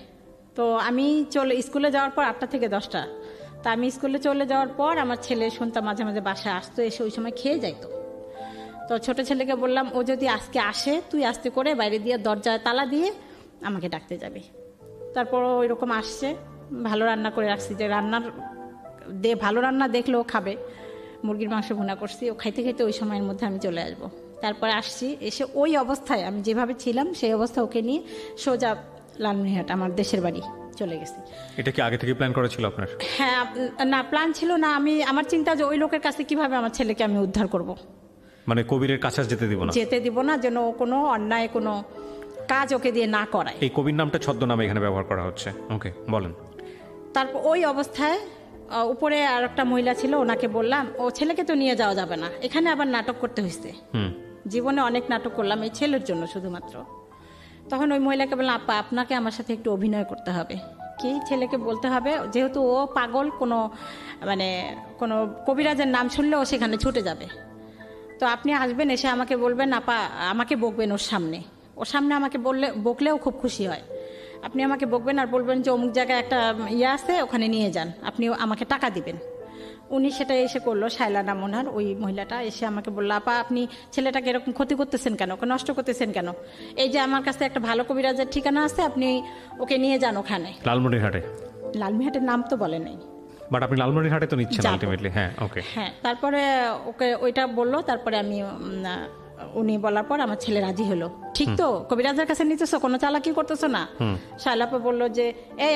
তো আমি স্কুলে যাওয়ার পর 8টা থেকে 10টা, তা আমি স্কুলে চলে যাওয়ার পর আমার ছেলে শুনতাম মাঝে মাঝে বাসায় আসতো, এসে ওই সময় খেয়ে যাইতো। তো ছোট ছেলেকে বললাম, ও যদি আজকে আসে তুই আস্তে করে বাইরে দিয়ে দরজায় তালা দিয়ে আমাকে ডাকতে যাবি। তারপর ওই রকম আসছে, ভালো রান্না করে রাখছি, যে ভালো রান্না দেখলেও খাবে। মুরগির মাংস ভুনা করছি, ও খাইতে খাইতে ওই সময়ের মধ্যে আমি চলে আসবো। তারপর আসছি, এসে ওই অবস্থায় আমি যেভাবে ছিলাম সেই অবস্থা ওকে নিয়ে সোজা লালমনিরহাট আমার দেশের বাড়ি চলে গেছি। এটা কি আগে থেকে প্ল্যান করা ছিল আপনার? হ্যাঁ, না প্ল্যান ছিল না। আমার চিন্তা যে ওই লোকের কাছে কিভাবে আমার ছেলেকে আমি উদ্ধার করব, মানে কবিরের কাছে যেতে দিব না, যেন কোনো অন্যায় কোনো কাজ ওকে দিয়ে না করায়। এই কবির নামটা ছদ্মনামে এখানে ব্যবহার করা হচ্ছে। ওকে, বলেন। তারপর ওই অবস্থায় উপরে আর একটা মহিলা ছিল, ওনাকে বললাম ও ছেলেকে তো নিয়ে যাওয়া যাবে না, এখানে আবার নাটক করতে হয়েছে। জীবনে অনেক নাটক করলাম এই ছেলের জন্য শুধুমাত্র। তখন ওই মহিলাকে বললাম, আপা আপনাকে আমার সাথে একটু অভিনয় করতে হবে। কি ছেলেকে বলতে হবে, যেহেতু ও পাগল, কোনো কবিরাজের নাম শুনলে ও সেখানে ছুটে যাবে। তো আপনি আসবেন, এসে আমাকে বলবেন, আপা আমাকে বকবেন ওর সামনে আমাকে বকলেও খুব খুশি হয়। আপনি আমাকে বকবেন আর বলবেন যে অমুক জায়গায় একটা ইয়ে আছে, ওখানে নিয়ে যান, আপনি আমাকে টাকা দিবেন। উনি সেটা এসে করলো, শায়লা নাম ওনার, ওই মহিলাটা এসে আমাকে বললো, আপা আপনি ছেলেটাকে এরকম ক্ষতি করতেছেন কেন, ওকে নষ্ট করতেছেন কেন? এই যে আমার কাছে একটা ভালো কবিরাজের ঠিকানা আছে, আপনি ওকে নিয়ে যান ওখানে। লালমনিরহাটের নাম তো বলে নেই, বাট আপনি লালমনিরহাটে তো নিচ্ছেন আলটিমেটলি। হ্যাঁ, ওকে। হ্যাঁ, তারপরে ওকে ওইটা বললো। তারপরে আমি উনি বলার পর আমার ছেলে রাজি হলো। ঠিক তো, কবিরাজের কাছে নিতেছো, কোনো চালাকি করতেছো না? শায়লাপা বললো যে এই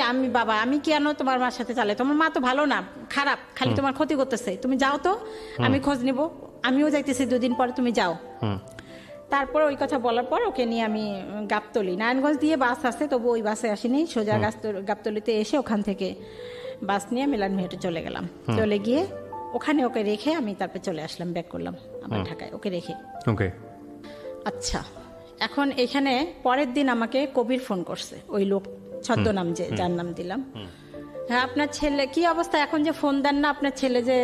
আমি কেন তোমার মার সাথে চালাই, তোমার মা তো ভালো না, খারাপ, খালি তোমার ক্ষতি করতেছে, তুমি যাও তো, আমি খোঁজ নিব, আমিও যাইতেছি 2 দিন পরে, তুমি যাও। তারপর ওই কথা বলার পর ওকে নিয়ে আমি গাবতলী, নারায়ণগঞ্জ দিয়ে বাস আছে, তবু ওই বাসে আসিনি, সোজা গাবতলীতে এসে ওখান থেকে বাস নিয়ে মিলানমেহেটে চলে গেলাম। চলে গিয়ে ওখানে ওকে রেখে আমি তারপর চলে আসলাম, ব্যাক করলাম আমার ঢাকায় ওকে রেখে। ওকে, আচ্ছা, এখন এখানে পরের দিন আমাকে কবির ফোন করছে, ওই লোক ছদ্মনাম যার নাম দিলাম। হ্যাঁ, আপনার ছেলে কি অবস্থা, এখন যে ফোন দেন না, আপনার ছেলে যে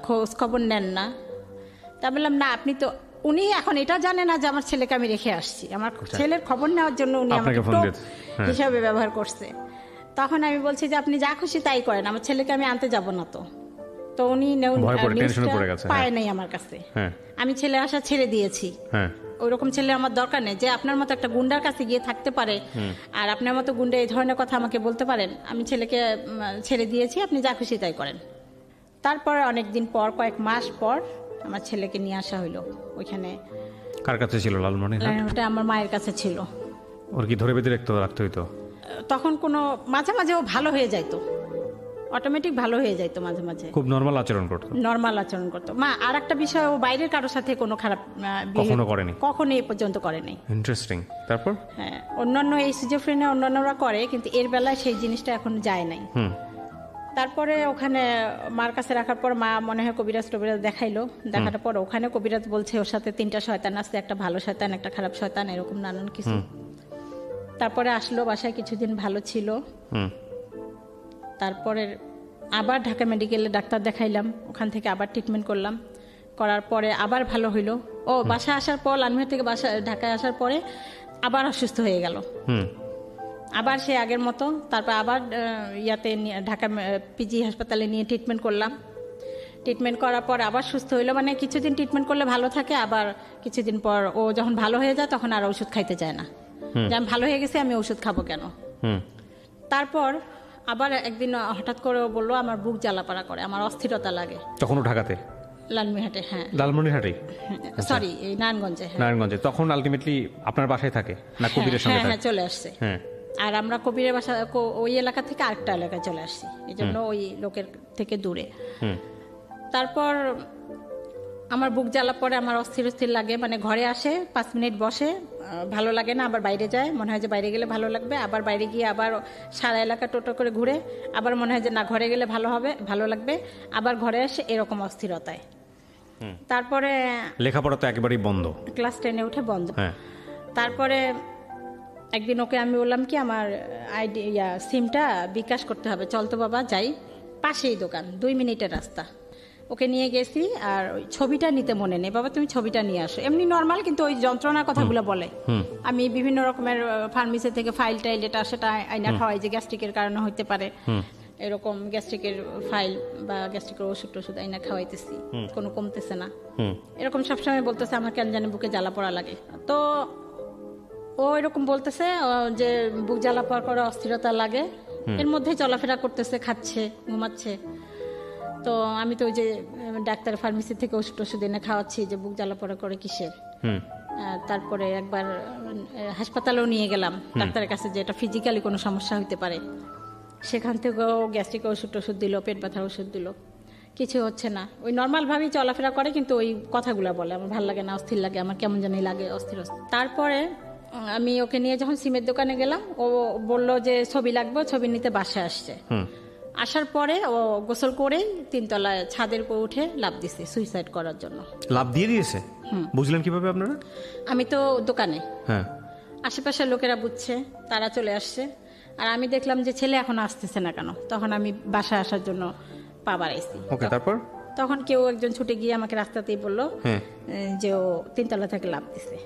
খোঁজ খবর নেন না। তা বললাম না, আপনি তো, উনি এখন এটা জানে না যে আমার ছেলেকে আমি রেখে আসছি, আমার ছেলের খবর নেওয়ার জন্য উনি আমাকে টোপ হিসাবে ব্যবহার করছে। তখন আমি বলছি যে আপনি যা খুশি তাই করেন, আমার ছেলেকে আমি আনতে যাব না। তো উনি পায় নাই আমার কাছে, আমি ছেলে আসা ছেড়ে দিয়েছি। ওইরকম ছেলে আমার দরকার নেই যে আপনার মতো একটা গুন্ডার কাছে গিয়ে থাকতে পারে, আর আপনার মতো গুন্ডা এই ধরনের কথা আমাকে বলতে পারেন। আমি ছেলেকে ছেড়ে দিয়েছি, আপনি যা খুশি তাই করেন। তারপরে অনেকদিন পর, কয়েক মাস পর আমার ছেলেকে নিয়ে আসা হইলো ওইখানে। কার কাছে ছিল? লালমনিরহাট। আমার মায়ের কাছে ছিল। ওর কি ধরে বেঁধে রাখতে হইতো? তখন কোনো মাঝে মাঝে ও ভালো হয়ে যাইতো, অটোমেটিক ভালো হয়ে যাইতো, মাঝে মাঝে খুব নরমাল আচরণ করতো। মা আর একটা বিষয়, ও বাইরের কারোর সাথে কোনো খারাপ কখনো করেনি, কখনো এই পর্যন্ত করেনি। ইন্টারেস্টিং। তারপর হ্যাঁ, অন্যান্য এই সিজোফ্রেনে অন্যান্যরা করে, কিন্তু এর বেলায় সেই জিনিসটা এখন যায় নাই। তারপরে ওখানে মার কাছে রাখার পর মা মনে হয় কবিরাজ দেখাইলো, দেখার পর ওখানে কবিরাজ বলছে ওর সাথে 3টা শয়তান আছে, একটা ভালো শয়তান, একটা খারাপ শয়তান, এরকম নানান কিছু। তারপরে আসলো বাসায়, কিছুদিন ভালো ছিল। তারপরে আবার ঢাকা মেডিকেলে ডাক্তার দেখাইলাম, ওখান থেকে আবার ট্রিটমেন্ট করলাম, করার পরে আবার ভালো হইলো। ও বাসায় আসার পর, লালমনিরহাট থেকে ঢাকায় আসার পরে আবার অসুস্থ হয়ে গেল, আবার সে আগের মতো। তারপর আবার ইয়াতে ঢাকা পিজি হাসপাতালে নিয়ে ট্রিটমেন্ট করলাম। ট্রিটমেন্ট করার পর আবার সুস্থ হইলো, মানে কিছুদিন ট্রিটমেন্ট করলে ভালো থাকে, আবার কিছুদিন পর ও যখন ভালো হয়ে যায় তখন আর ওষুধ খাইতে চায় না, যে আমি ভালো হয়ে গেছি, আমি ওষুধ খাবো কেন। তারপর আবার একদিন হঠাৎ করে ও বললো আমার বুক জ্বালাপাড়া করে, আমার অস্থিরতা লাগে। তখন ঢাকাতে? লালমনিরহাটে। হ্যাঁ, লালমনিরহাটে, সরি, এই নারায়ণগঞ্জে। নারায়ণগঞ্জে। তখন আলটিমেটলি আপনার বাসায় থাকে না কবিরের সঙ্গে? হ্যাঁ, চলে আসছে। আর আমরা কবিরের বাসা ওই এলাকা থেকে আরেকটা এলাকায় চলে আসছি, এই জন্য ওই লোকের থেকে দূরে। তারপর আমার বুক জ্বালা পরে, আমার অস্থির লাগে, মানে ঘরে আসে 5 মিনিট বসে, ভালো লাগে না, আবার বাইরে যায়, মনে হয় যে বাইরে গেলে ভালো লাগবে, আবার বাইরে গিয়ে আবার সারা এলাকা টোটো করে ঘুরে, আবার মনে হয় যে না ঘরে গেলে ভালো লাগবে, আবার ঘরে আসে, এরকম অস্থিরতায়। তারপরে লেখাপড়া তো একেবারেই বন্ধ, ক্লাস 10-এ উঠে বন্ধ। তারপরে একদিন ওকে আমি বললাম কি আমার সিমটা বিকাশ করতে হবে, চল তো বাবা যাই, পাশেই দোকান, 2 মিনিটের রাস্তা। ওকে নিয়ে গেছি, আর ওই ছবিটা নিতে মনে নেই, বাবা তুমি ছবিটা নিয়ে আসো, এমনি নর্মাল, কিন্তু ওই যন্ত্রণার কথাগুলো বলে। আমি বিভিন্ন রকমের ফার্মেসি থেকে ফাইল টাইল এটা সেটা আইনা খাওয়াই, যে গ্যাস্ট্রিকের কারণে হইতে পারে, এরকম গ্যাস্ট্রিকের ফাইল বা গ্যাস্ট্রিকের ওষুধ আইনা খাওয়াইতেছি, কোনো কমতেছে না, এরকম সবসময় বলতেছে আমার কেন জানি বুকে জ্বালা পড়া লাগে। তো ও এরকম বলতেছে যে বুক জ্বালা পড়া করে অস্থিরতা লাগে, এর মধ্যে চলাফেরা করতেছে, খাচ্ছে, ঘুমাচ্ছে। তো আমি তো ওই যে ডাক্তার ফার্মেসি থেকে ওষুধ এনে খাওয়াচ্ছি, যে বুক জ্বালা পড়া করে কিসের। তারপরে একবার হাসপাতালেও নিয়ে গেলাম ডাক্তারের কাছে, যে এটা ফিজিক্যালি কোনো সমস্যা হইতে পারে। সেখান থেকেও গ্যাস্ট্রিক ওষুধ দিল, পেট ব্যথার ওষুধ দিল, কিছু হচ্ছে না। ওই নর্মালভাবেই চলাফেরা করে, কিন্তু ওই কথাগুলো বলে আমার ভালো লাগে না, অস্থির লাগে, আমার কেমন জানি লাগে, অস্থির। তারপরে আমি ওকে নিয়ে যখন সিমের দোকানে গেলাম, ও বলল যে ছবি লাগবে, ছবি নিতে বাসায় আসছে। আসার পরে ও গোসল করেই 3 তলায় ছাদের উপর উঠে লাফ দিছে সুইসাইড করার জন্য। লাফ দিয়ে দিয়েছে? বুঝলেন কিভাবে আপনারা? আমি তো দোকানে, আশেপাশের লোকেরা বুঝছে, তারা চলে আসছে, আর আমি দেখলাম যে ছেলে এখন আসতেছে না কেন, তখন আমি বাসায় আসার জন্য পা বাড়াইছি। তারপর তখন কেউ একজন ছুটে গিয়ে আমাকে রাস্তাতেই বললো যে ও 3 তলা থেকে লাফ দিছে।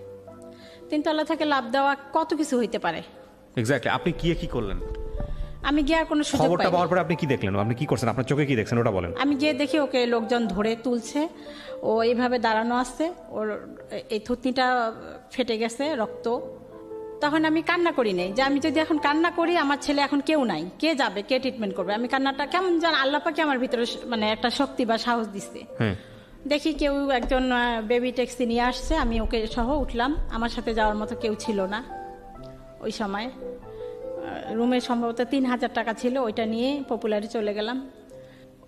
3 তলা থেকে লাফ দেওয়া কত কিছু হইতে পারে। এক্স্যাক্টলি। আপনি কি করলেন? আমি গিয়ে আর কোনো সুযোগ পাইনি। খবরটা পাওয়ার পরে আপনি কি দেখলেন? আপনি কি করছেন? আপনার চোখে কি দেখছেন ওটা বলেন। আমি গিয়ে দেখি ওকে লোকজন ধরে তুলছে, ও এইভাবে দাঁড়ানো আছে, ওর এই থুতনিটা ফেটে গেছে, রক্ত। তখন আমি কান্না করি নাই, যে আমি যদি এখন কান্না করি, আমার ছেলে এখন কেউ নাই, কে যাবে, কে ট্রিটমেন্ট করবে। আমি কান্নাটা কেমন যেন আল্লাহ পাকে আমার ভিতরে মানে একটা শক্তি বা সাহস দিচ্ছে। দেখি কেউ একজন বেবি ট্যাক্সি নিয়ে আসছে, আমি ওকে সহ উঠলাম। আমার সাথে যাওয়ার মতো কেউ ছিল না ওই সময়। রুমে সম্ভবত 3,000 টাকা ছিল, ওইটা নিয়ে পপুলারে চলে গেলাম।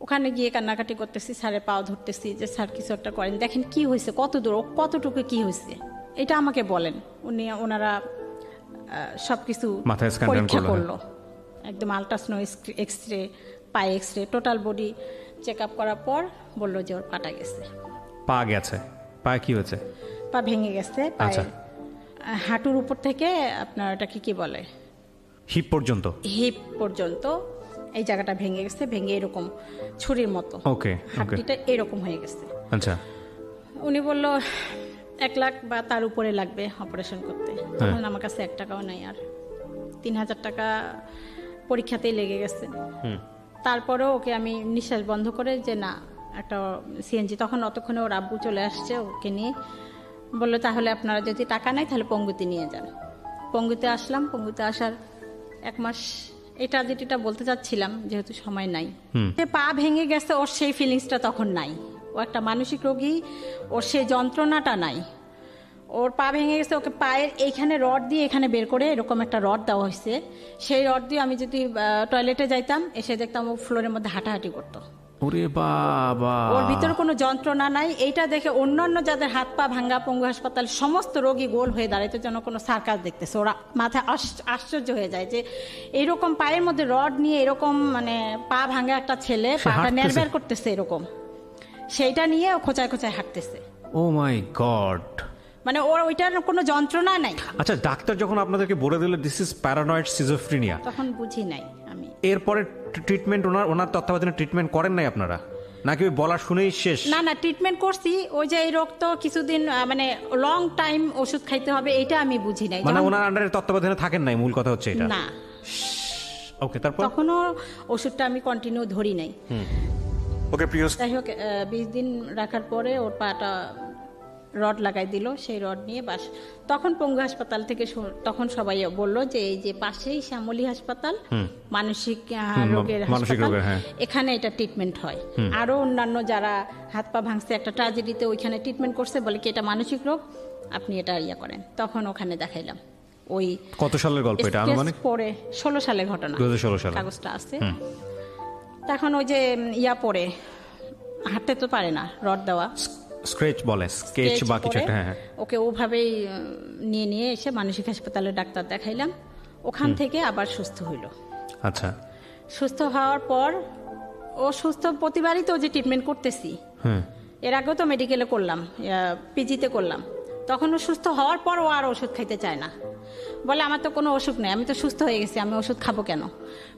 ওখানে গিয়ে কান্নাকাটি করতেছি, স্যারের পাও ধরতেছি যে স্যার কিছু একটা করেন, দেখেন কি হয়েছে, কত দূর, কতটুকু কি হয়েছে এটা আমাকে বলেন। ওনারা সবকিছু পরীক্ষা করলো, একদম আল্ট্রাসাউন্ড, এক্সরে, পায়ে x-ray, total body check up করার পর বললো যে ওর পাটা গেছে। পা গেছে? পায়ে কি হয়েছে? পা ভেঙে গেছে, পায়ে হাঁটুর উপর থেকে আপনার ওটাকে কি বলে, হিপ পর্যন্ত, হিপ পর্যন্ত এই জায়গাটা ভেঙে গেছে, ভেঙে এরকম ছুরির মতো হাড্ডিটা এরকম হয়ে গেছে। আচ্ছা, উনি বলল 1 লাখ বা তার উপরে লাগবে অপারেশন করতে। তখন আমার কাছে 1 টাকাও নাই, আর 3,000 টাকা পরীক্ষাতেই লেগে গেছে। তারপরেও ওকে আমি নিঃশ্বাস বন্ধ করে যে না, একটা সিএনজি, তখন অতক্ষণে ওর আব্বু চলে আসছে, ওকে নিয়ে বললো তাহলে আপনারা যদি টাকা নাই তাহলে পঙ্গুতে নিয়ে যান। পঙ্গুতে আসলাম। পঙ্গুতে আসার 1 মাস, এটা যেটা বলতে চাচ্ছিলাম, যেহেতু সময় নাই, যে পা ভেঙে গেছে ওর সেই ফিলিংসটা তখন নাই। ও একটা মানসিক রোগী, ওর সেই যন্ত্রণাটা নাই। ওর পা ভেঙে গেছে, ওকে পায়ের এইখানে রড দিয়ে এখানে বের করে এরকম একটা রড দেওয়া হয়েছে। সেই রড দিয়ে আমি যদি টয়লেটে যাইতাম, এসে দেখতাম ও ফ্লোরের মধ্যে হাঁটাহাঁটি করতো। ওরে বাবা, ওর ভিতরে কোনো যন্ত্রণা নাই। এইটা দেখে অন্যান্য যাদের হাত পা ভাঙ্গা পঙ্গু হাসপাতাল সমস্ত রোগী গোল হয়ে দাঁড়াইতে যেন কোনো সার্কাস দেখতেছে। ওরা মাথায় আশ্চর্য হয়ে যায় যে এইরকম পায়ের মধ্যে রড নিয়ে এরকম মানে পা ভাঙ্গা একটা ছেলে পাটা নেড়বের করতেছে এরকম, সেইটা নিয়ে ও খোঁচায় খোঁচায় হাঁটতেছে। ও মাই গড, মানে ওর ওইটার কোনো যন্ত্রণা নাই। আচ্ছা, ডাক্তার যখন আপনাদেরকে বলে দিল দিস ইজ প্যারানয়েড সিজোফ্রেনিয়া, তখন বুঝি নাই আমি। এরপরে ট্রিটমেন্ট ওনার তত্ত্বাবধানে ট্রিটমেন্ট করেন নাই আপনারা, নাকি ওই বলা শুনেই শেষ? না না, ট্রিটমেন্ট করছি। ওই যে এই রোগ তো কিছুদিন মানে লং টাইম ওষুধ খাইতে হবে, এটা আমি বুঝি নাই। মানে ওনার আন্ডারে তত্ত্বাবধানে থাকেন নাই, মূল কথা হচ্ছে এটা। না, ওকে, তারপর তখনও ওষুধটা আমি কন্টিনিউ ধরি নাই। ওকে, প্রিয়, যাই হোক 20 দিন রাখার পরে ওর পাটা রড লাগাই দিল। সেই রড নিয়ে তখন পঙ্গু হাসপাতাল থেকে তখন সবাই বলল যে এই যে পাশেই শ্যামলী হাসপাতাল, মানসিক রোগের হাসপাতাল, এখানে এটা ট্রিটমেন্ট হয়। আরো অন্যান্য যারা হাত পা ভাঙছে একটা ট্র্যাজেডিতে ওইখানে ট্রিটমেন্ট করছে, বলে কি এটা মানসিক রোগ, আপনি এটা ইয়া করেন। তখন ওখানে দেখাইলাম। ওই কত সালের গল্প এটা? আনুমানিক পরে 16 সালের ঘটনা, 2016 সালে কাগজটা আছে। তখন ওই যে ইয়া পরে হাঁটতে তো পারে না, রড দেওয়া, স্কেচ বলে, স্কেচ বা কিছু একটা। হ্যাঁ, ওকে ওভাবেই নিয়ে এসে মানসিক হাসপাতালে ডাক্তার দেখাইলাম। ওখান থেকে আবার সুস্থ হইল। আচ্ছা, সুস্থ হওয়ার পর ও সুস্থ প্রতিবারই তো যে ট্রিটমেন্ট করতেছি, এর আগেও তো মেডিকেলে করলাম, পিজিতে করলাম। তখন ও সুস্থ হওয়ার পর ও আর ওষুধ খাইতে চায় না, বলে আমার তো কোনো অসুখ নেই, আমি তো সুস্থ হয়ে গেছি, আমি ওষুধ খাবো কেন?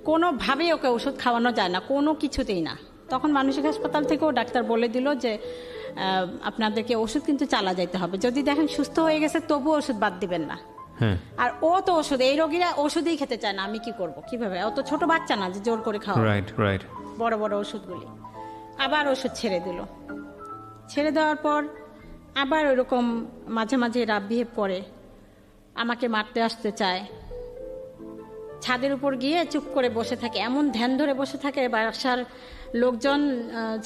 কোনোভাবেই ওকে ওষুধ খাওয়ানো যায় না, কোনো কিছুতেই না। তখন মানসিক হাসপাতাল থেকেও ডাক্তার বলে দিল যে আপনাদেরকে ওষুধ কিন্তু চালা যাইতে হবে, যদি দেখেন সুস্থ হয়ে গেছে তবু ওষুধ বাদ দিবেন না। আর ও তো ওষুধ, এই রোগীরা ওষুধই খেতে চায় না, আমি কি করব, কিভাবে? ও তো ছোট বাচ্চা না যে জোর করে খাওয়া, বড় বড় ওষুধগুলি। আবার ওষুধ ছেড়ে দিল। ছেড়ে দেওয়ার পর আবার ওইরকম মাঝে মাঝে রাব বিহেভ করে, আমাকে মারতে আসতে চায়। ছাদের উপর গিয়ে চুপ করে বসে থাকে, এমন ধ্যান ধরে বসে থাকে, বাসার লোকজন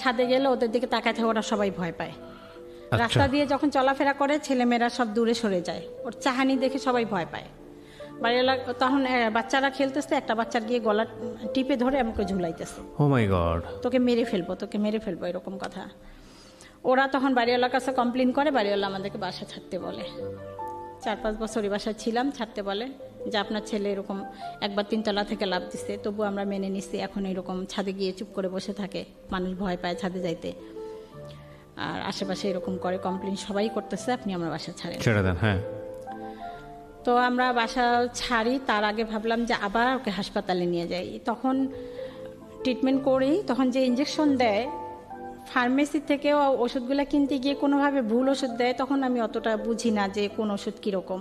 ছাদে গেলে ওদের দিকে তাকায় থাকে, ওরা সবাই ভয় পায়। রাস্তা দিয়ে যখন চলাফেরা করে ছেলেমেয়েরা সব দূরে সরে যায়, ওর চাহানি দেখে সবাই ভয় পায়। বাড়ির তখন বাচ্চারা খেলতেছে, একটা বাচ্চার গিয়ে গলা টিপে ধরে আমাকে ঝুলাইতেছে, ও মাই গড, তোকে মেরে ফেলবো, তোকে মেরে ফেলবো, এরকম কথা। ওরা তখন বাড়িওয়ালার কাছে কমপ্লেন করে, বাড়িওয়ালা আমাদেরকে বাসা ছাড়তে বলে। 4-5 বছর এই বাসায় ছিলাম, ছাড়তে বলে যে আপনার ছেলে এরকম একবার 3 তলা থেকে লাফ দিছে, তবু আমরা মেনে নিছি, এখন এরকম ছাদে গিয়ে চুপ করে বসে থাকে, মানুষ ভয় পায় ছাদে যাইতে, আর আশেপাশে এরকম করে, কমপ্লেন সবাই করতেছে, আপনি আমরা বাসা ছেড়ে দেন। হ্যাঁ, তো আমরা বাসা ছাড়ি। তার আগে ভাবলাম যে আবার ওকে হাসপাতালে নিয়ে যাই। তখন ট্রিটমেন্ট করি, তখন যে ইঞ্জেকশন দেয় ফার্মেসি থেকেও ওষুধগুলো কিনতে গিয়ে কোনোভাবে ভুল ওষুধ দেয়, তখন আমি অতটা বুঝি না যে কোন ওষুধ কীরকম,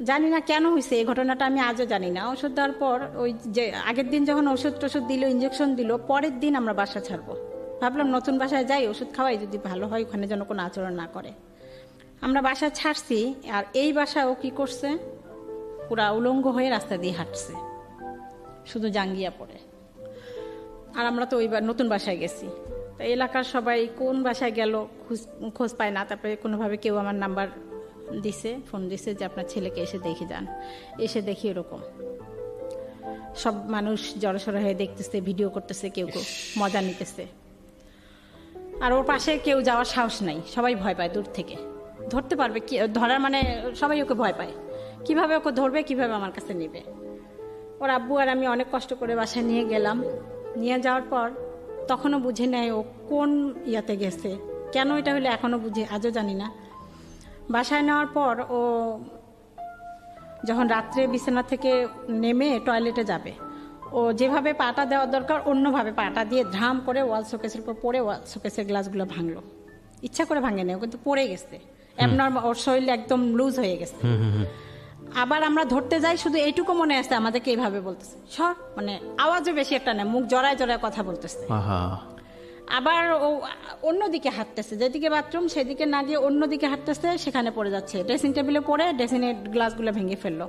জানি না কেন হয়েছে এই ঘটনাটা, আমি আজও জানি না। ওষুধ দেওয়ার পর ওই যে আগের দিন যখন ওষুধ টষুধ দিল, ইঞ্জেকশন দিল, পরের দিন আমরা বাসা ছাড়বো। ভাবলাম নতুন বাসায় যাই, ওষুধ খাওয়াই, যদি ভালো হয় ওখানে যেন কোনো আচরণ না করে। আমরা বাসা ছাড়ছি, আর এই বাসা ও কী করছে, পুরা উলঙ্গ হয়ে রাস্তা দিয়ে হাঁটছে, শুধু জাঙ্গিয়া পরে। আর আমরা তো ওইবার নতুন বাসায় গেছি, তো এলাকার সবাই কোন বাসায় গেল খোঁজ পায় না, তারপরে কোনোভাবে কেউ আমার নাম্বার দিছে, ফোন দিছে যে আপনার ছেলেকে এসে দেখে যান। এসে দেখি এরকম সব মানুষ জড়সড় হয়ে দেখতেছে, ভিডিও করতেছে, কেউ কেউ মজা নিতেছে। আর ওর পাশে কেউ যাওয়ার সাহস নাই, সবাই ভয় পায় দূর থেকে। ধরতে পারবে কি, ধরার মানে সবাই ওকে ভয় পায়, কিভাবে ওকে ধরবে, কিভাবে আমার কাছে নেবে। ওর আব্বু আর আমি অনেক কষ্ট করে বাসায় নিয়ে গেলাম। নিয়ে যাওয়ার পর তখনও বুঝে নেয় ও কোন ইয়াতে গেছে, কেন এটা হলে এখনও বুঝে, আজও জানি না। বাসায় নেওয়ার পর ও যখন রাত্রে বিছানা থেকে নেমে টয়লেটে যাবে, ও যেভাবে পাটা দেওয়ার দরকার অন্যভাবে পাটা দিয়ে ধাম করে ওয়াল শোকেসের উপর পড়ে ওয়াল শোকেসের গ্লাসগুলো ভাঙলো। ইচ্ছা করে ভাঙে নেই, ও কিন্তু পড়ে গেছে, অ্যাবনর্মাল, ওর শরীর একদম লুজ হয়ে গেছে। আবার আমরা ধরতে যাই, শুধু এইটুকু মনে আছে আমাদেরকে এইভাবে বলতেছে, সর, মানে আওয়াজও বেশি একটা না, মুখ জড়ায় জড়ায় কথা বলতেছে। আবার ও অন্যদিকে হাঁটতেছে, যেদিকে বাথরুম সেদিকে না গিয়ে অন্যদিকে হাঁটতেছে, সেখানে পড়ে যাচ্ছে। ড্রেসিং টেবিলে পড়ে ড্রেসিংয়ের গ্লাসগুলো ভেঙে ফেললো।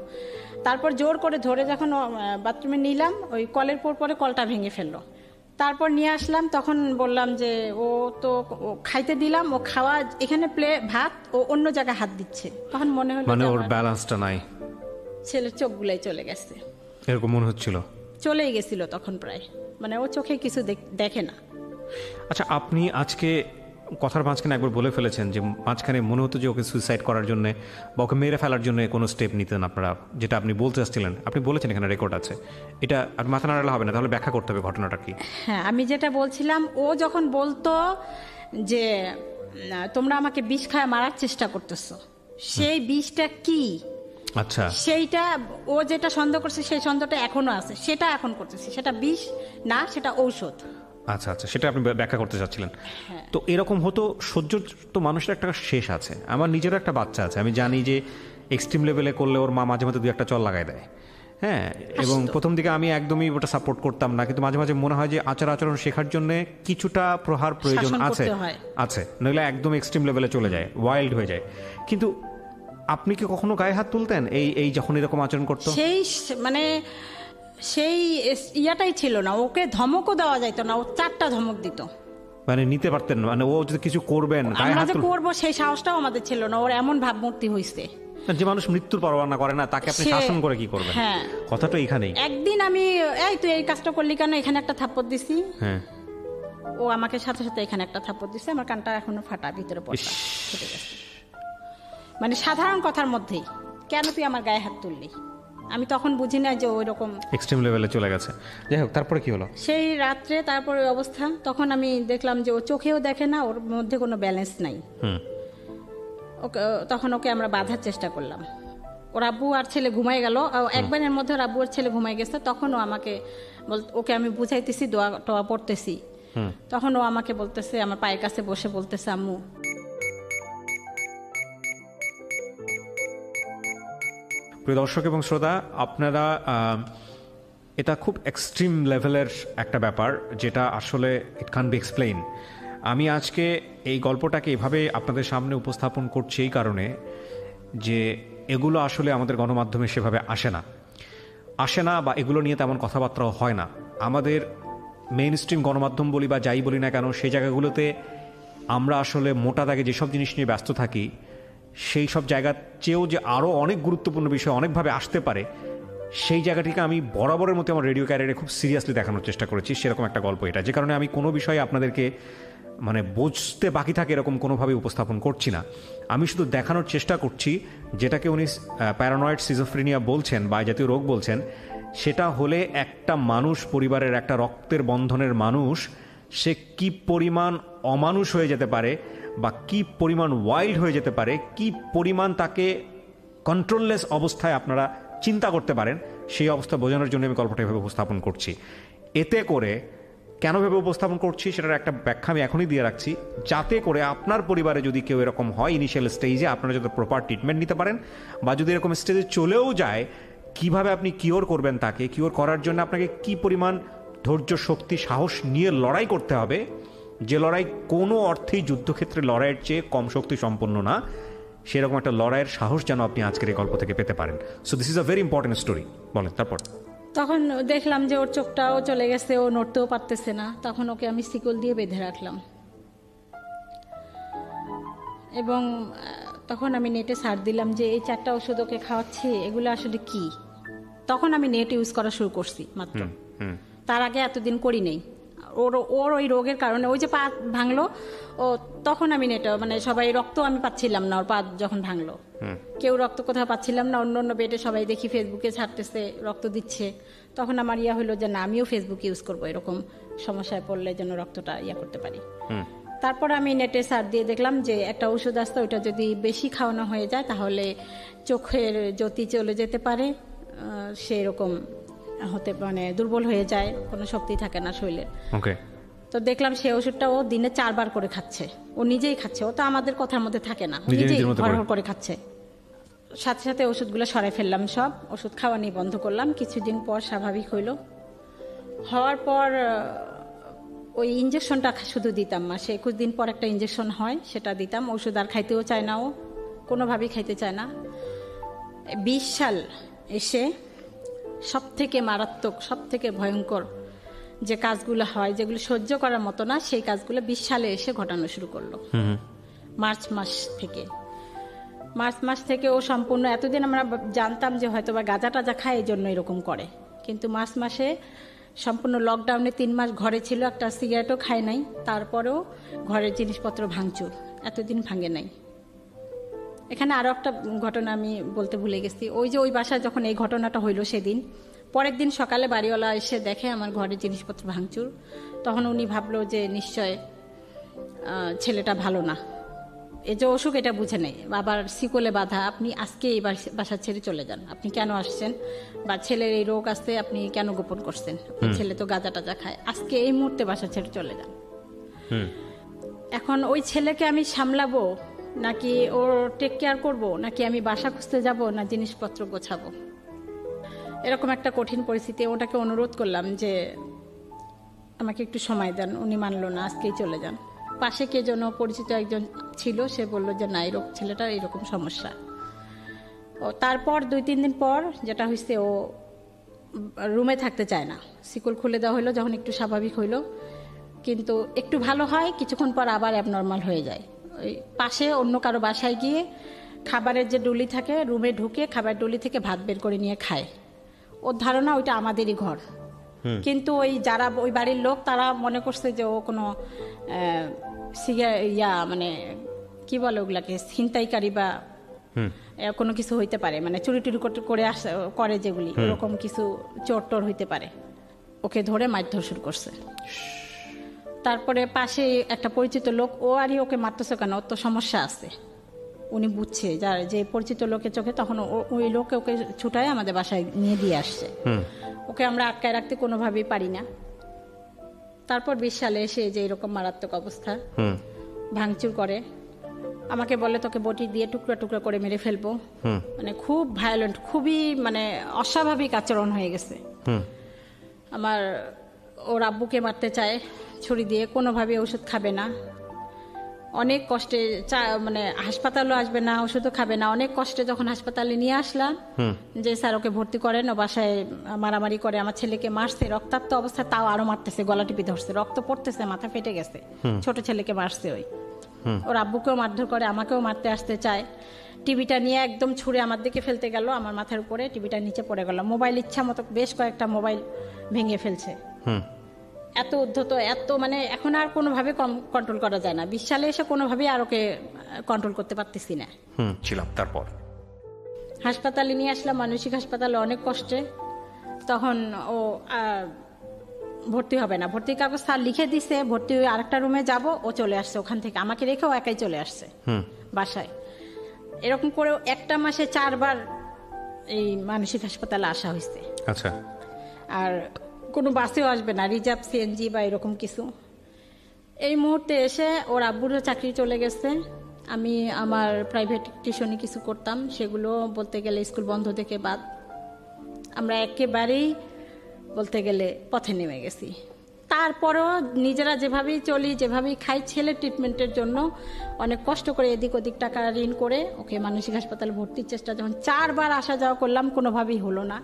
তারপর জোর করে ধরে যখন বাথরুমে নিলাম, ওই কলের পরে কলটা ভেঙে ফেললো। তারপর নিয়ে আসলাম, তখন বললাম যে ও তো খাইতে দিলাম, ও খাওয়া এখানে ভাত, ও অন্য জায়গায় হাত দিচ্ছে। তখন মনে হলো মানে ওর ব্যালেন্সটা নাই, ছেলের চোখগুলাই চলে গেছে, এরকম মনে হচ্ছিল, চলেই গেছিল তখন প্রায়, মানে ও চোখে কিছু দেখে না। আচ্ছা, আপনি আজকে কথার মাঝখানে একবার বলে ফেলেছেন যে মাঝখানে মনে হতো যে ওকে সুইসাইড করার জন্য বা ওকে মেরে ফেলার জন্য কোনো স্টেপ নিতেন আপনারা, যেটা আপনি বলতে চাচ্ছিলেন, আপনি বলেছেন, এখানে রেকর্ড আছে। এটা আর মাথা নাড়ালে হবে না, তাহলে ব্যাখ্যা করতে হবে ঘটনাটা কি। হ্যাঁ, আমি যেটা বলছিলাম, ও যখন বলতো যে তোমরা আমাকে বিষ খায় মারার চেষ্টা করতেছো, সেই বিষটা কি, আচ্ছা, সেইটা ও যেটা সন্দেহ করছে সেই সন্দেহটা এখনো আছে, সেটা এখন করতেছি, সেটা বিষ না, সেটা ঔষধ। আচ্ছা আচ্ছা, সেটা আপনি ব্যাখ্যা করতে চাচ্ছিলেন। তো এরকম হতো, সহ্য তো মানুষের একটা শেষ আছে। আমার নিজেরও একটা বাচ্চা আছে, আমি জানি যে এক্সট্রিম লেভেলে করলে ওর মা মাঝে মাঝে দুই একটা চল লাগাই দেয়। হ্যাঁ, এবং প্রথম দিকে আমি একদমই ওটা সাপোর্ট করতাম না, কিন্তু মাঝে মাঝে মনে হয় যে আচরণ শেখার জন্য কিছুটা প্রহার প্রয়োজন আছে, নইলে একদম এক্সট্রিম লেভেলে চলে যায়, ওয়াইল্ড হয়ে যায়। কিন্তু আপনি কি কখনো গায়ে হাত তুলতেন এই যখন এরকম আচরণ করতো? সেই মানে সেই ইয়াটাই ছিল না, ওকে ধমকও দেওয়া যাইত না, ও 4টা ধমক দিত, মানে নিতে পারতেন না, মানে ও যদি কিছু করবেন আমরা যে করবো সেই সাহসটাও আমাদের ছিল না। ওর এমন ভাবমূর্তি হইছে, যে মানুষ মৃত্যুর পরোয়া করে না, তাকে আপনি শাসন করে কি করবেন? হ্যাঁ, কথাটা এখানেই। একদিন আমি, এই তুই এই কাজটা করলি কেন, এখানে একটা থাপ্পড় দিছি। হ্যাঁ, ও আমাকে সাথে সাথে এখানে একটা থাপ্পড় দিছে, আমার কানটা এখনো ফাটা, ভিতরে পড়া ফেটে গেছে। মানে সাধারণ কথার মধ্যেই, কেন তুই আমার গায়ে হাত তুললি, আমি তখন বুঝি না যে ওই রকম এক্সট্রিম লেভেলে চলে গেছে। যাই হোক, তারপরে কি হলো? সেই রাত্রে তারপরে ওই অবস্থা, তখন আমি দেখলাম যে ও চোখেও দেখে না, ওর মধ্যে কোনো ব্যালেন্স নাই। ওকে তখন ওকে আমরা বাঁধার চেষ্টা করলাম। ওর আব্বু আর ছেলে ঘুমাই গেল, একবারের মধ্যে ওর আব্বু আর ছেলে ঘুমাই গেছে। তখন ও আমাকে ওকে আমি বুঝাইতেছি, দোয়া টোয়া পড়তেছি, তখন ও আমাকে বলতেছে, আমার পায়ের কাছে বসে বলতেছে, আম্মু। প্রিয় দর্শক এবং শ্রোতা, আপনারা, এটা খুব এক্সট্রিম লেভেলের একটা ব্যাপার, যেটা আসলে ইট ক্যান বি এক্সপ্লেইন। আমি আজকে এই গল্পটাকে এভাবে আপনাদের সামনে উপস্থাপন করছি এই কারণে যে এগুলো আসলে আমাদের গণমাধ্যমে সেভাবে আসে না, বা এগুলো নিয়ে তেমন কথাবার্তাও হয় না। আমাদের মেইন স্ট্রিম গণমাধ্যম বলি বা যাই বলি না কেন, সেই জায়গাগুলোতে আমরা আসলে মোটা দাগে যেসব জিনিস নিয়ে ব্যস্ত থাকি, সেই সব জায়গার চেয়েও যে আরও অনেক গুরুত্বপূর্ণ বিষয় অনেকভাবে আসতে পারে, সেই জায়গাটিকে আমি বরাবরের মতো আমার রেডিও ক্যারিয়ারে খুব সিরিয়াসলি দেখানোর চেষ্টা করেছি। সেরকম একটা গল্প এটা, যে কারণে আমি কোনো বিষয়ে আপনাদেরকে মানে বুঝতে বাকি থাকে এরকম কোনোভাবে উপস্থাপন করছি না। আমি শুধু দেখানোর চেষ্টা করছি, যেটাকে উনি প্যারানয়েড সিজোফ্রেনিয়া বলছেন বা জাতীয় রোগ বলছেন, সেটা হলে একটা মানুষ, পরিবারের একটা রক্তের বন্ধনের মানুষ, সে কি পরিমাণ অমানুষ হয়ে যেতে পারে বা কি পরিমাণ ওয়াইল্ড হয়ে যেতে পারে, কি পরিমাণ তাকে কন্ট্রোললেস অবস্থায় আপনারা চিন্তা করতে পারেন, সেই অবস্থা বোঝানোর জন্য আমি গল্পটা এভাবে উপস্থাপন করছি। এতে করে কেন ভেবে উপস্থাপন করছি সেটার একটা ব্যাখ্যা আমি এখনই দিয়ে রাখছি, যাতে করে আপনার পরিবারে যদি কেউ এরকম হয় ইনিশিয়াল স্টেজে, আপনারা যাতে প্রপার ট্রিটমেন্ট নিতে পারেন, বা যদি এরকম স্টেজে চলেও যায়, কিভাবে আপনি কিওর করবেন, তাকে কিওর করার জন্য আপনাকে কি পরিমাণ ধৈর্য, শক্তি, সাহস নিয়ে লড়াই করতে হবে, যে লড়াই কোনো অর্থেই যুদ্ধক্ষেত্রে লড়াইয়ের চেয়ে কম শক্তি সম্পন্ন না, সেরকম একটা লড়াইয়ের সাহস যেন আপনি আজকের এই গল্প থেকে পেতে পারেন। So this is a very important story. বলেন তারপর। তখন দেখলাম যে ওর চোখটাও চলে গেছে, ও নড়তেও পারতেছে না। তখন ওকে আমি শিকল দিয়ে বেঁধে রাখলাম এবং তখন আমি নেটে সার্চ দিলাম যে এই 4টা ওষুধ ওকে খাওয়াচ্ছি, এগুলো আসলে কি। তখন আমি নেট ইউজ করা শুরু করছি মাত্র, তার আগে এতদিন করি নেই। ওর ওই রোগের কারণে ওই যে পা ভাঙলো, ও তখন আমি নেটে মানে সবাই রক্ত আমি পাচ্ছিলাম না, ওর পা যখন ভাঙলো কেউ রক্ত কোথাও পাচ্ছিলাম না। অন্য অন্য বেডে সবাই দেখি ফেসবুকে ছাড়তেছে রক্ত দিচ্ছে, তখন আমার হলো যে না, আমিও ফেসবুক ইউজ করবো, এরকম সমস্যায় পড়লে যেন রক্তটা করতে পারি। তারপর আমি নেটে সার্চ দিয়ে দেখলাম যে একটা ওষুধ আসতে, ওইটা যদি বেশি খাওয়ানো হয়ে যায় তাহলে চোখের জ্যোতি চলে যেতে পারে, সেরকম হতে মানে দুর্বল হয়ে যায়, কোনো শক্তি থাকে না শরীরে। তো দেখলাম সেই ওষুধটা ও দিনে 4 বার করে খাচ্ছে, ও নিজেই খাচ্ছে, ও তো আমাদের কথার মধ্যে থাকে না, নিজেই ঘর করে খাচ্ছে। সাথে সাথে ওষুধগুলো সরাই ফেললাম, সব ওষুধ খাওয়া নিয়ে বন্ধ করলাম। কিছুদিন পর স্বাভাবিক হওয়ার পর ওই ইঞ্জেকশনটা শুধু দিতাম, মাসে 21 দিন পর একটা ইঞ্জেকশন হয়, সেটা দিতাম। ওষুধ আর খাইতেও চায় না, ও কোনোভাবেই খাইতে চায় না। 20 সাল এসে সব থেকে মারাত্মক, সব থেকে ভয়ঙ্কর যে কাজগুলো হয়, যেগুলো সহ্য করার মতো না, সেই কাজগুলো 20 সালে এসে ঘটানো শুরু করলো। মার্চ মাস থেকে ও সম্পূর্ণ, এতদিন আমরা জানতাম যে হয়তো বা গাঁজা টাজা খায় এই জন্য এরকম করে, কিন্তু মার্চ মাসে সম্পূর্ণ লকডাউনে 3 মাস ঘরে ছিল, একটা সিগারেটও খায় নাই, তারপরেও ঘরের জিনিসপত্র ভাঙচুর, এতদিন ভাঙে নাই। এখানে আরো একটা ঘটনা আমি বলতে ভুলে গেছি। ওই যে ওই বাসায় যখন এই ঘটনাটা হইলো, সেদিন পরের দিন সকালে বাড়িওয়ালা এসে দেখে আমার ঘরের জিনিসপত্র ভাঙচুর। তখন উনি ভাবলো যে নিশ্চয় ছেলেটা ভালো না, এই যে অসুখ এটা বুঝে নেই, আবার শিকলে বাধা, আপনি আজকে এই বাসা ছেড়ে চলে যান, আপনি কেন আসছেন, বা ছেলের এই রোগ আসতে আপনি কেন গোপন করছেন, ছেলে তো গাঁজা টাজা খায়, আজকে এই মুহূর্তে বাসা ছেড়ে চলে যান। এখন ওই ছেলেকে আমি সামলাবো নাকি ওর টেক কেয়ার করবো, নাকি আমি বাসা খুঁজতে যাব, না জিনিসপত্র গোছাবো, এরকম একটা কঠিন পরিস্থিতি। ওটাকে অনুরোধ করলাম যে আমাকে একটু সময় দেন, উনি মানলো না, আজকেই চলে যান। পাশে কে যেন পরিচিত একজন ছিল, সে বললো যে না, এরকম ছেলেটার এরকম সমস্যা। ও তারপর 2-3 দিন পর যেটা হয়েছে, ও রুমে থাকতে চায় না, শিকল খুলে দেওয়া হলো, যখন একটু স্বাভাবিক হইলো, কিন্তু একটু ভালো হয়, কিছুক্ষণ পর আবার অ্যাবনর্মাল হয়ে যায়। ওই পাশে অন্য কারো বাসায় গিয়ে খাবারের যে ডুলি থাকে, রুমে ঢুকে খাবার ডুলি থেকে ভাত বের করে নিয়ে খায়। ওর ধারণা ওইটা আমাদেরই ঘর, কিন্তু ওই যারা ওই বাড়ির লোক তারা মনে করছে যে ও কোনো মানে কি বলে ওগুলাকে, ছিনতাইকারী বা কোনো কিছু হইতে পারে, মানে চুরি টুরি করে যেগুলি, ওরকম কিছু চোর টোর হইতে পারে। ওকে ধরে মারধর শুরু করছে। তারপরে পাশে একটা পরিচিত লোক, ও আরই ওকে মারতেছে কেন, ওর তো সমস্যা আছে, উনি বুঝছে, যার যে পরিচিত লোকের চোখে, তখন ওই লোকে ওকে ছুটায় আমাদের বাসায় নিয়ে দিয়ে আসছে। ওকে আমরা আটকায় রাখতে কোনোভাবেই পারি না। তারপর 20 সালে এসে যে এরকম মারাত্মক অবস্থা, ভাঙচুর করে, আমাকে বলে তোকে বটি দিয়ে টুকরা টুকরা করে মেরে ফেলবো, মানে খুব ভায়োলেন্ট, খুবই মানে অস্বাভাবিক আচরণ হয়ে গেছে। আমার ওর আব্বুকে মারতে চায় ছুরি দিয়ে, কোনোভাবে ওষুধ খাবে না, অনেক কষ্টে মানে হাসপাতালও আসবে না, ওষুধও খাবে না। অনেক কষ্টে যখন হাসপাতালে নিয়ে আসলাম যে স্যার ওকে ভর্তি করেন, ও বাসায় মারামারি করে, আমার ছেলেকে মারছে, রক্তাক্ত অবস্থা, তাও আরো মারতেছে, গলা টিপে ধরছে, রক্ত পড়তেছে, মাথা ফেটে গেছে, ছোট ছেলেকে মারছে। ওর আব্বুকেও মারধর করে, আমাকেও মারতে আসতে চায়। টিভিটা নিয়ে একদম ছুঁড়ে আমার দিকে ফেলতে গেল, আমার মাথার উপরে টিভিটা নিচে পড়ে গেল। মোবাইল ইচ্ছা মতো বেশ কয়েকটা মোবাইল ভেঙে ফেলছে। এত উদ্ধত, এত মানে এখন আর কোনোভাবে কন্ট্রোল করা যায় না। 20 সালে এসে কোনোভাবেই আর ওকে কন্ট্রোল করতে পারতেছি না। তারপর হাসপাতালে নিয়ে আসলাম, মানসিক হাসপাতালে, অনেক কষ্টে। তখন ও ভর্তি হবে না, ভর্তির কাগজ স্যার লিখে দিছে, ভর্তি হয়ে আরেকটা রুমে যাব, ও চলে আসছে ওখান থেকে, আমাকে রেখে ও একাই চলে আসছে বাসায়। এরকম করে একটা মাসে 4 বার এই মানসিক হাসপাতালে আসা হয়েছে। আচ্ছা। আর কোনো বাসেও আসবে না, রিজার্ভ সিএনজি বা এরকম কিছু। এই মুহূর্তে এসে ওর আব্বুরও চাকরি চলে গেছে। আমি আমার প্রাইভেট টিউশনি কিছু করতাম, সেগুলো বলতে গেলে স্কুল বন্ধ থেকে বাদ। আমরা একেবারেই বলতে গেলে পথে নেমে গেছি। তারপরও নিজেরা যেভাবেই চলি, যেভাবেই খাই, ছেলের ট্রিটমেন্টের জন্য অনেক কষ্ট করে এদিক ওদিক টাকা ঋণ করে ওকে মানসিক হাসপাতালে ভর্তির চেষ্টা, যখন 4 বার আসা যাওয়া করলাম, কোনোভাবেই হলো না।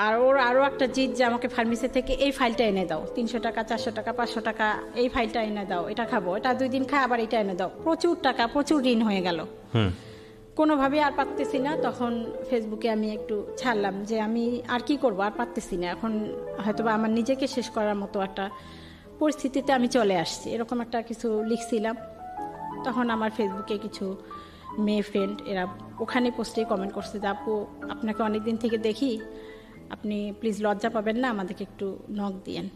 আর ওর আরও একটা জিদ যে আমাকে ফার্মেসি থেকে এই ফাইলটা এনে দাও, 300 টাকা 400 টাকা 500 টাকা, এই ফাইলটা এনে দাও, এটা খাবো, এটা 2 দিন খাই, আবার এটা এনে দাও। প্রচুর টাকা, প্রচুর ঋণ হয়ে গেল। কোনোভাবেই আর পারতেছি না। তখন ফেসবুকে আমি একটু ছাড়লাম যে আমি আর কি করব, আর পারতেছি না, এখন হয়তোবা আমার নিজেকে শেষ করার মতো একটা পরিস্থিতিতে আমি চলে আসছি, এরকম একটা কিছু লিখছিলাম। তখন আমার ফেসবুকে কিছু মেয়ে ফ্রেন্ড এরা ওখানে পোস্টে কমেন্ট করছে যে আপু আপনাকে অনেক দিন থেকে দেখি, আপনি প্লিজ লজ্জা পাবেন না, আমাদেরকে একটু নক দিয়েন।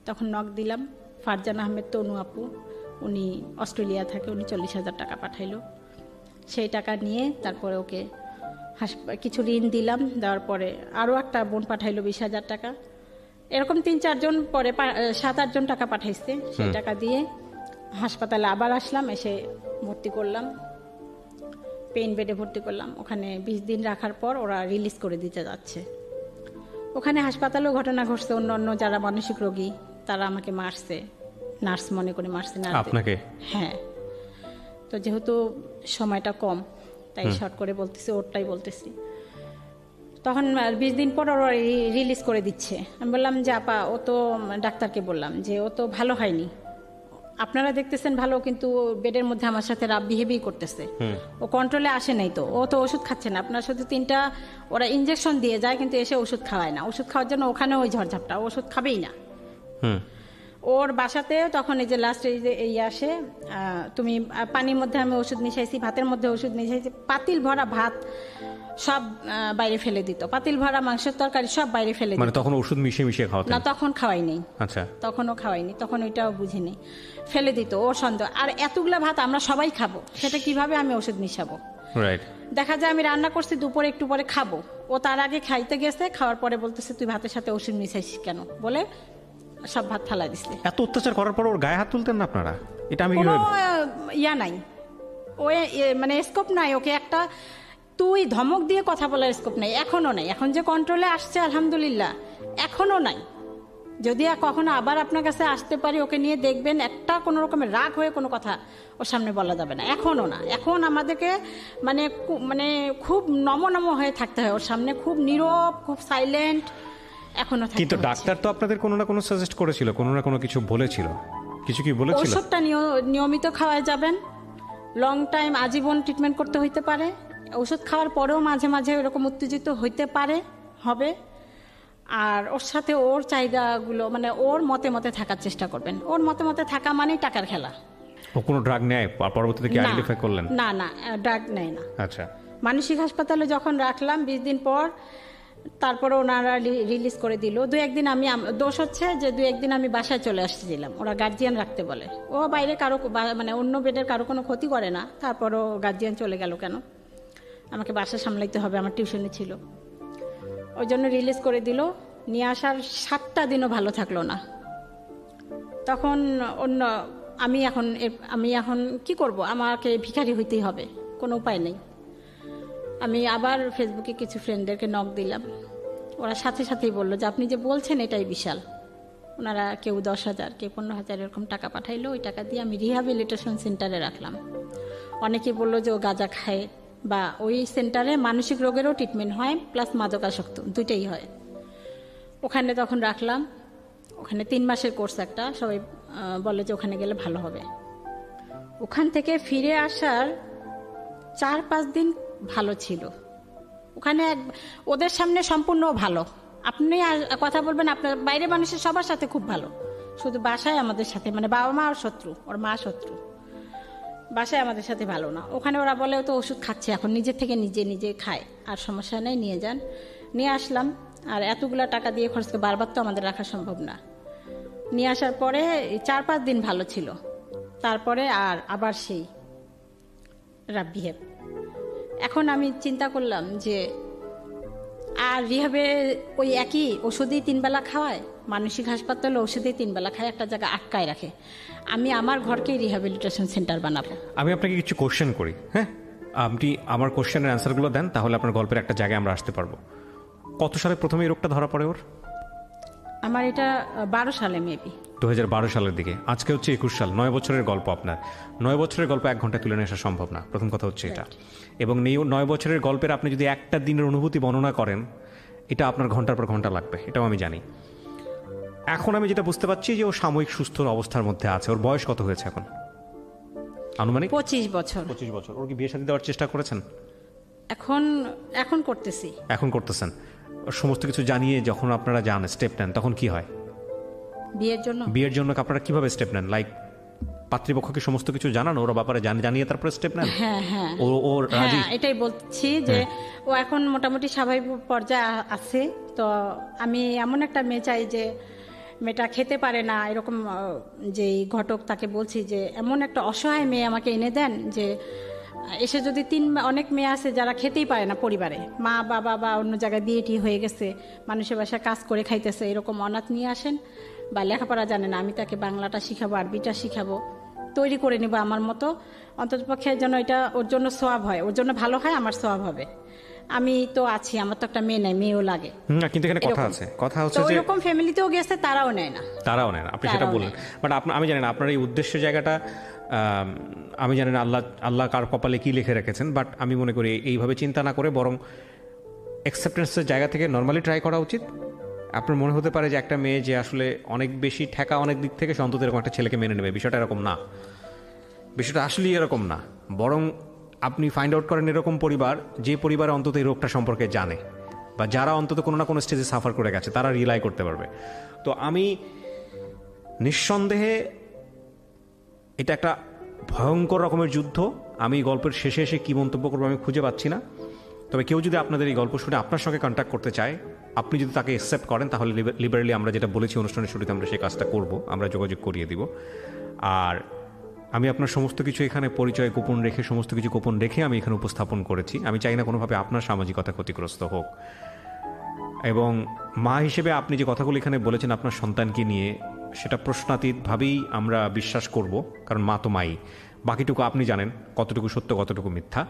তখন নক দিলাম। ফারজান আহমেদ তনু আপু, উনি অস্ট্রেলিয়া থাকে, উনি 40,000 টাকা পাঠাইলো। সেই টাকা নিয়ে তারপরে ওকে কিছু ঋণ দিলাম, দেওয়ার পরে আরও একটা বোন পাঠাইলো 20,000 টাকা। এরকম 3-4 জন, পরে 7-8 জন টাকা পাঠাইছে। সেই টাকা দিয়ে হাসপাতালে আবার আসলাম, এসে ভর্তি করলাম, পেইন বেডে ভর্তি করলাম। ওখানে 20 দিন রাখার পর ওরা রিলিজ করে দিতে যাচ্ছে। ওখানে হাসপাতালেও ঘটনা ঘটছে, অন্য যারা মানসিক রোগী তারা আমাকে মারছে, নার্স মনে করে মারছে না আপনাকে? হ্যাঁ। তো যেহেতু সময়টা কম, তাই শর্ট করে বলতেছি, ওরটাই বলতেছি। তখন 20 দিন পর ওরা রিলিজ করে দিচ্ছে। আমি বললাম যে আপা, ও তো ডাক্তারকে বললাম যে ও তো ভালো হয়নি, আপনারা দেখতেছেন ভালো, কিন্তু বেডের মধ্যে আমার সাথে রাব বিহেভই করতেছে, ও কন্ট্রোলে আসে নাই, তো ও তো ওষুধ খাচ্ছে না, আপনার শুধু 3টা ওরা ইঞ্জেকশন দিয়ে যায়, কিন্তু এসে ওষুধ খাওয়ায় না। ওষুধ খাওয়ার জন্য ওখানে ওই ঝড়ঝাপটা, ওষুধ খাবেই না। ওর বাসাতে তখন এই যে লাস্ট এই আসে, তুমি পানির মধ্যে আমি ওষুধ মিশাইছি, ভাতের মধ্যে ওষুধ মিশাইছি, পাতিল ভরা ভাত সব বাইরে ফেলে দিত, পাতিল ভরা মাংসের তরকারি সব বাইরে ফেলে দিত। মানে তখন ওষুধ মিশিয়ে খাওয়াতেন? না, তখন খাওয়াই নেই। আচ্ছা। তখনও খাওয়াইনি, তখন ওইটাও বুঝিনি, ফেলে দিত ওর সন্দেহ। আর এতগুলা ভাত আমরা সবাই খাবো, সেটা কিভাবে আমি ওষুধ মিশাবো? রাইট। দেখা যায় আমি রান্না করছি, দুপুরে একটু পরে খাবো, ও তার আগে খাইতে গেছে, খাওয়ার পরে বলতেছে তুই ভাতের সাথে ওষুধ মিশাইছিস কেন, বলে সব ভাত ফালাই দিচ্ছে। এত অত্যাচার করার পর ওর গায়ে হাত তুলতেন না আপনারা? এটা আমি কোনো ইয়া নাই, ও মানে স্কোপ নাই ওকে একটা তুই ধমক দিয়ে কথা বলার স্কোপ নাই, এখনো নাই। এখন যে কন্ট্রোলে আসছে আলহামদুলিল্লাহ, এখনো নাই। যদি কখনো আবার আপনার কাছে আসতে পারি, ওকে নিয়ে দেখবেন একটা কোনো রকমের রাগ হয়ে কোনো কথা ওর সামনে বলা যাবে না, এখনো না। এখন আমাদেরকে মানে মানে খুব নম হয়ে থাকতে হয় ওর সামনে, খুব নীরব, খুব সাইলেন্ট এখনো। কিন্তু ডাক্তার তো আপনাদের কোনো না কোনো সাজেস্ট করেছিল, কোনো না কোনো কিছু বলেছিল, কিছু কি বলেছিল? ওষুধটা নিয়মিত খাওয়া যাবেন, লং টাইম আজীবন ট্রিটমেন্ট করতে হইতে পারে। ওষুধ খাওয়ার পরেও মাঝে মাঝে এরকম উত্তেজিত হইতে পারে, হবে। আর ওর সাথে ওর চাহিদাগুলো মানে ওর মতে মতে থাকার চেষ্টা করবেন। ওর মতে মতে থাকা মানেই টাকার খেলা। ও কোনো ড্রাগ নেয়? পরবর্তীতে কি আইডেন্টিফাই করলেন? না না, ড্রাগ নেয় না। আচ্ছা। মানসিক হাসপাতালে যখন রাখলাম 20 দিন পর, তারপরে ওনারা রিলিজ করে দিল। 2-1 দিন আমি, দোষ হচ্ছে যে 2-1 দিন আমি বাসায় চলে আসছিলাম, ওরা গার্জিয়ান রাখতে বলে। ও বাইরে কারো মানে অন্য বেডের কারো কোনো ক্ষতি করে না, তারপরও গার্জিয়ান চলে গেল কেন? আমাকে বাসা সামলাইতে হবে, আমার টিউশনে ছিল, ওই জন্য রিলিজ করে দিল। নিয়ে আসার 7টা দিনও ভালো থাকলো না। তখন আমি এখন কি করব? আমাকে ভিখারি হইতেই হবে, কোনো উপায় নেই। আমি আবার ফেসবুকে কিছু ফ্রেন্ডদেরকে নক দিলাম, ওরা সাথে সাথেই বললো যে আপনি যে বলছেন এটাই বিশাল। ওনারা কেউ 10,000, কেউ 15,000 এরকম টাকা পাঠাইলো। ওই টাকা দিয়ে আমি রিহ্যাবিলিটেশন সেন্টারে রাখলাম। অনেকে বললো যে ও গাঁজা খায়, বা ওই সেন্টারে মানসিক রোগেরও ট্রিটমেন্ট হয়, প্লাস মাদকাসক্ত, দুইটাই হয়। ওখানে তখন রাখলাম। ওখানে 3 মাসের কোর্স একটা, সবাই বলে যে ওখানে গেলে ভালো হবে। ওখান থেকে ফিরে আসার 4-5 দিন ভালো ছিল। ওখানে ওদের সামনে সম্পূর্ণ ভালো, আপনি কথা বলবেন, আপনার বাইরে মানুষের সবার সাথে খুব ভালো, শুধু বাসায় আমাদের সাথে মানে বাবা মা আর শত্রু, ওর মা শত্রু, বাসায় আমাদের সাথে ভালো না। ওখানে ওরা বলে তো ওষুধ খাচ্ছে, এখন নিজের থেকে নিজে খায়, আর সমস্যা নেই, নিয়ে যান। নিয়ে আসলাম। আর এতগুলা টাকা দিয়ে খরচ করে বারবার তো আমাদের রাখা সম্ভব না। নিয়ে আসার পরে 4-5 দিন ভালো ছিল, তারপরে আবার সেই রাব বিহেভ। এখন আমি চিন্তা করলাম যে আর রিহাবে ওই একই ওষুধেই 3 বেলা খাওয়ায়, মানসিক হাসপাতালে ওষুধেই 3 বেলা খায়, একটা জায়গায় আটকায় রাখে। আমি আমার ঘরকেই রিহ্যাবিলিটেশন সেন্টার বানাবো। আমি আপনাকে কিছু কোশ্চেন করি, হ্যাঁ? আপনি আমার কোশ্চেনের অ্যান্সারগুলো দেন, তাহলে আপনার গল্পের একটা জায়গায় আমরা আসতে পারবো। কত সালে প্রথমে এই রোগটা ধরা পড়ে ওর? আমার এটা 12 সালে মেবি, 2012 সালের দিকে। আজকে হচ্ছে 21 সাল, 9 বছরের গল্প আপনার। 9 বছরের গল্প 1 ঘন্টায় তুলে নিয়ে আসা সম্ভব না, প্রথম কথা হচ্ছে এটা। এবং 9 বছরের গল্পের আপনি যদি একটা দিনের অনুভূতি বর্ণনা করেন, এটা আপনার ঘন্টার পর ঘন্টা লাগবে, এটাও আমি জানি। এখন আমি যেটা বুঝতে পারছি যে ও সাময়িক সুস্থ অবস্থার মধ্যে আছে। ওর বয়স কত হয়েছে এখন আনুমানিক? 25 বছর। 25 বছর। ওর কি বিয়ে শাদী দেওয়ার চেষ্টা করেছেন? এখন করতেছি। এখন করতেছেন। সমস্ত কিছু জানিয়ে যখন আপনারা যান স্টেপ নেন তখন কি হয়? বিয়ের জন্য আপনারা কিভাবে স্টেপ নেন? লাইক পাত্রীপক্ষকে সমস্ত কিছু জানান, ওরা ব্যাপারে জানিয়ে তারপরে স্টেপ নেন? হ্যাঁ হ্যাঁ ও রাজি? এটাই বলছি যে ও এখন মোটামুটি স্বাভাবিক পর্যায়ে আছে। তো আমি এমন একটা মেয়ে চাই যে মেয়েটা খেতে পারে না, এরকম যে ঘটক তাকে বলছি যে এমন একটা অসহায় মেয়ে আমাকে এনে দেন যে এসে যদি অনেক মেয়ে আছে যারা খেতেই পারে না পরিবারে, মা বাবা বা অন্য জায়গায় বিয়েটি হয়ে গেছে, মানুষের বাসায় কাজ করে খাইতেছে, এরকম অনাথ নিয়ে আসেন বা লেখাপড়া জানে না, আমি তাকে বাংলাটা শিখাবো, আরবিটা শিখাবো, তৈরি করে নেবো আমার মতো। অন্ততপক্ষে যেন এটা ওর জন্য সোয়াব হয়, ওর জন্য ভালো হয়, আমার সোয়াব হবে। আমি তো আছি, আমার তো একটা মেয়ে নাই, মেয়েও লাগে। কিন্তু এখানে কথা হচ্ছে যে এরকম ফ্যামিলিতেও গেছে, তারাও নেয় না। আপনি সেটা বললেন, বাট আমি জানি না আপনার এই উদ্দেশ্যের জায়গাটা, আমি জানি না আল্লাহ কার কপালে কি লিখে রেখেছেন, বাট আমি মনে করি এইভাবে চিন্তা না করে বরং অ্যাকসেপ্টেন্সের জায়গা থেকে নর্মালি ট্রাই করা উচিত। আপনার মনে হতে পারে যে একটা মেয়ে যে আসলে অনেক বেশি ঠেকা অনেক দিক থেকে সে অন্তত এরকম একটা ছেলেকে মেনে নেবে, বিষয়টা এরকম না। বিষয়টা আসলেই এরকম না, বরং আপনি ফাইন্ড আউট করেন এরকম পরিবার, যে পরিবারে অন্তত এই রোগটা সম্পর্কে জানে বা যারা অন্তত কোনো না কোনো স্টেজে সাফার করে গেছে, তারা রিলাই করতে পারবে। তো আমি নিঃসন্দেহে এটা একটা ভয়ঙ্কর রকমের যুদ্ধ। আমি গল্পের শেষে এসে কী মন্তব্য করবো আমি খুঁজে পাচ্ছি না। তবে কেউ যদি আপনাদের এই গল্প শুনে আপনার সঙ্গে কন্ট্যাক্ট করতে চায়, আপনি যদি তাকে অ্যাকসেপ্ট করেন, তাহলে লিবারেলি আমরা যেটা বলেছি অনুষ্ঠানের শুরুতে, আমরা সেই কাজটা করব, আমরা যোগাযোগ করিয়ে দিব। আর আমি আপনার সমস্ত কিছু এখানে পরিচয় গোপন রেখে, সমস্ত কিছু গোপন রেখে আমি এখানে উপস্থাপন করেছি। আমি চাই না কোনোভাবে আপনার সামাজিকতা ক্ষতিগ্রস্ত হোক। এবং মা হিসেবে আপনি যে কথাগুলো এখানে বলেছেন আপনার সন্তানকে নিয়ে, সেটা প্রশ্নাতীতভাবেই আমরা বিশ্বাস করব, কারণ মা তো মাই। বাকিটুকু আপনি জানেন কতটুকু সত্য কতটুকু মিথ্যা।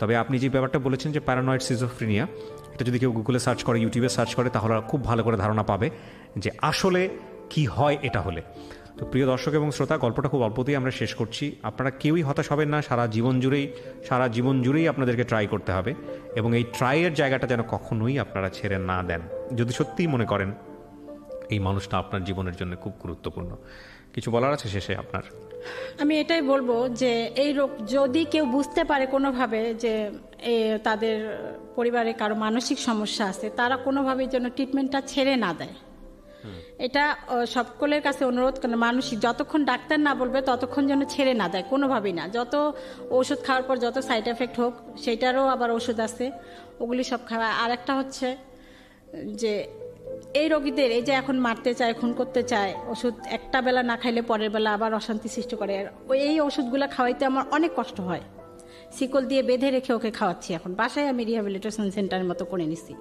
তবে আপনি যে ব্যাপারটা বলেছেন যে প্যারানয়েড সিজোফ্রেনিয়া, এটা যদি কেউ গুগলে সার্চ করে, ইউটিউবে সার্চ করে, তাহলে খুব ভালো করে ধারণা পাবে যে আসলে কি হয় এটা হলে। তো প্রিয় দর্শক এবং শ্রোতা, গল্পটা খুব অল্পতেই আমরা শেষ করছি। আপনারা কেউই হতাশ হবেন না। সারা জীবন জুড়েই আপনাদেরকে ট্রাই করতে হবে, এবং এই ট্রাইয়ের জায়গাটা যেন কখনোই আপনারা ছেড়ে না দেন, যদি সত্যিই মনে করেন এই মানুষটা আপনার জীবনের জন্য খুব গুরুত্বপূর্ণ। কিছু বলার আছে শেষে আপনার? আমি এটাই বলবো যে এই রোগ যদি কেউ বুঝতে পারে কোনোভাবে যে তাদের পরিবারে কারো মানসিক সমস্যা আছে, তারা কোনোভাবেই যেন ট্রিটমেন্টটা ছেড়ে না দেয়। এটা সকলের কাছে অনুরোধ করেন, মানসিক যতক্ষণ ডাক্তার না বলবে ততক্ষণ যেন ছেড়ে না দেয়, কোনোভাবেই না। যত ওষুধ খাওয়ার পর যত সাইড এফেক্ট হোক, সেটারও আবার ওষুধ আছে, ওগুলি সব খাওয়া। আর একটা হচ্ছে যে এই রোগীদের এই যে এখন মারতে চায়, খুন করতে চায়, ওষুধ একটা বেলা না খাইলে পরের বেলা আবার অশান্তি সৃষ্টি করে, এই ওষুধগুলো খাওয়াইতে আমার অনেক কষ্ট হয়। শিকল দিয়ে বেঁধে রেখে ওকে খাওয়াচ্ছি। এখন বাসায় আমি রিহ্যাবিলিটেশন সেন্টারের মতো করে নিছি,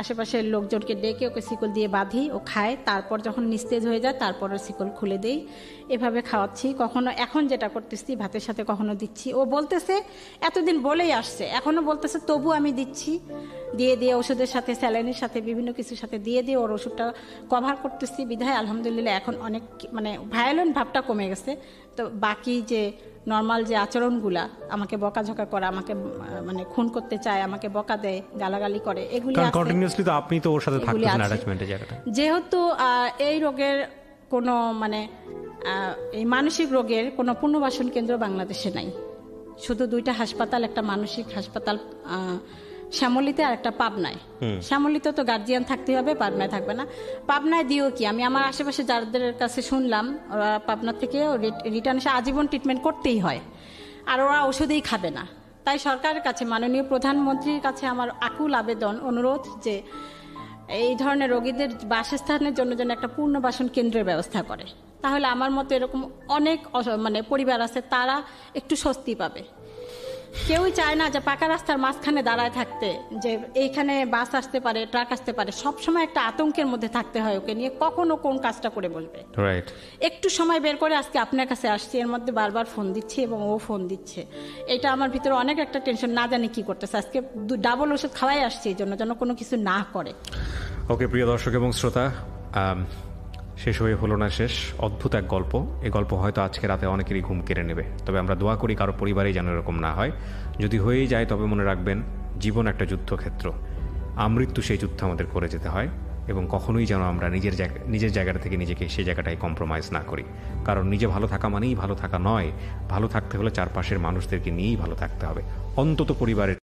আশেপাশের লোকজনকে ডেকে ওকে শিকল দিয়ে বাঁধি, ও খায়, তারপর যখন নিস্তেজ হয়ে যায় তারপর শিকল খুলে দেই, এভাবে খাওয়াচ্ছি। কখনো এখন যেটা করতেছি ভাতের সাথে কখনো দিচ্ছি। ও বলতেছে, এতদিন বলেই আসছে, এখনো বলতেছে, তবু আমি দিচ্ছি, দিয়ে ওষুধের সাথে, স্যালাইনের সাথে, বিভিন্ন কিছুর সাথে দিয়ে ওর ওষুধটা কভার করতেছি। বিধায় আলহামদুলিল্লাহ এখন অনেক মানে ভায়োলেন্ট ভাবটা কমে গেছে। তো বাকি যে নর্মাল যে আচরণগুলা, আমাকে বকাঝকা করে, আমাকে মানে খুন করতে চায়, আমাকে বকা দেয়, গালাগালি করে, এগুলি কন্টিনিউয়াসলি তো আপনি তো ওর সাথে থাকতেছেন অ্যাটাচমেন্টের জায়গাটা। যেহেতু এই রোগের কোনো মানে এই মানসিক রোগের কোনো পুনর্বাসন কেন্দ্র বাংলাদেশে নাই, শুধু দুইটা হাসপাতাল, একটা মানসিক হাসপাতাল শ্যামলীতে আর একটা পাবনায়। শ্যামলীতে তো গার্জিয়ান থাকতে হবে, পাবনায় থাকবে না। পাবনায় দিও কি, আমি আমার আশেপাশে যাদের কাছে শুনলাম, ওরা পাবনা থেকে রিটার্ন এসে আজীবন ট্রিটমেন্ট করতেই হয়, আর ওরা ওষুধেই খাবে না। তাই সরকারের কাছে, মাননীয় প্রধানমন্ত্রীর কাছে আমার আকুল আবেদন, অনুরোধ যে এই ধরনের রোগীদের বাসস্থানের জন্য যেন একটা পুনর্বাসন কেন্দ্রের ব্যবস্থা করে। তাহলে আমার মতো এরকম অনেক মানে পরিবার আছে, তারা একটু স্বস্তি পাবে। কেউই চায় না যে পাকা রাস্তার মাঝখানে দাঁড়ায় থাকতে, যে এইখানে বাস আসতে পারে, ট্রাক আসতে পারে, সবসময় একটা আতঙ্কের মধ্যে থাকতে হয় ওকে নিয়ে, কখনো কোন কাজটা করে বসবে। একটু সময় বের করে আজকে আপনার কাছে আসছি, এর মধ্যে বারবার ফোন দিচ্ছি এবং ও ফোন দিচ্ছে, এটা আমার ভিতরে অনেক একটা টেনশন, না জানি কি করতেছে। আজকে ডাবল ওষুধ খাওয়াই আসছি এই জন্য, যেন কোনো কিছু না করে। ওকে প্রিয় দর্শক এবং শ্রোতা, শেষ হয়ে হলো না শেষ। অদ্ভুত এক গল্প। এই গল্প হয়তো আজকে রাতে অনেকেরই ঘুম কেড়ে নেবে, তবে আমরা দোয়া করি কারো পরিবারেই যেন এরকম না হয়। যদি হয়েই যায় তবে মনে রাখবেন, জীবন একটা যুদ্ধক্ষেত্র। আমৃত্যু সেই যুদ্ধ আমাদের করে যেতে হয়, এবং কখনোই যেন আমরা নিজের জায়গাটা থেকে নিজেকে সেই জায়গাটায় কম্প্রোমাইজ না করি। কারণ নিজে ভালো থাকা মানেই ভালো থাকা নয়, ভালো থাকতে হলে চারপাশের মানুষদেরকে নিয়েই ভালো থাকতে হবে, অন্তত পরিবারের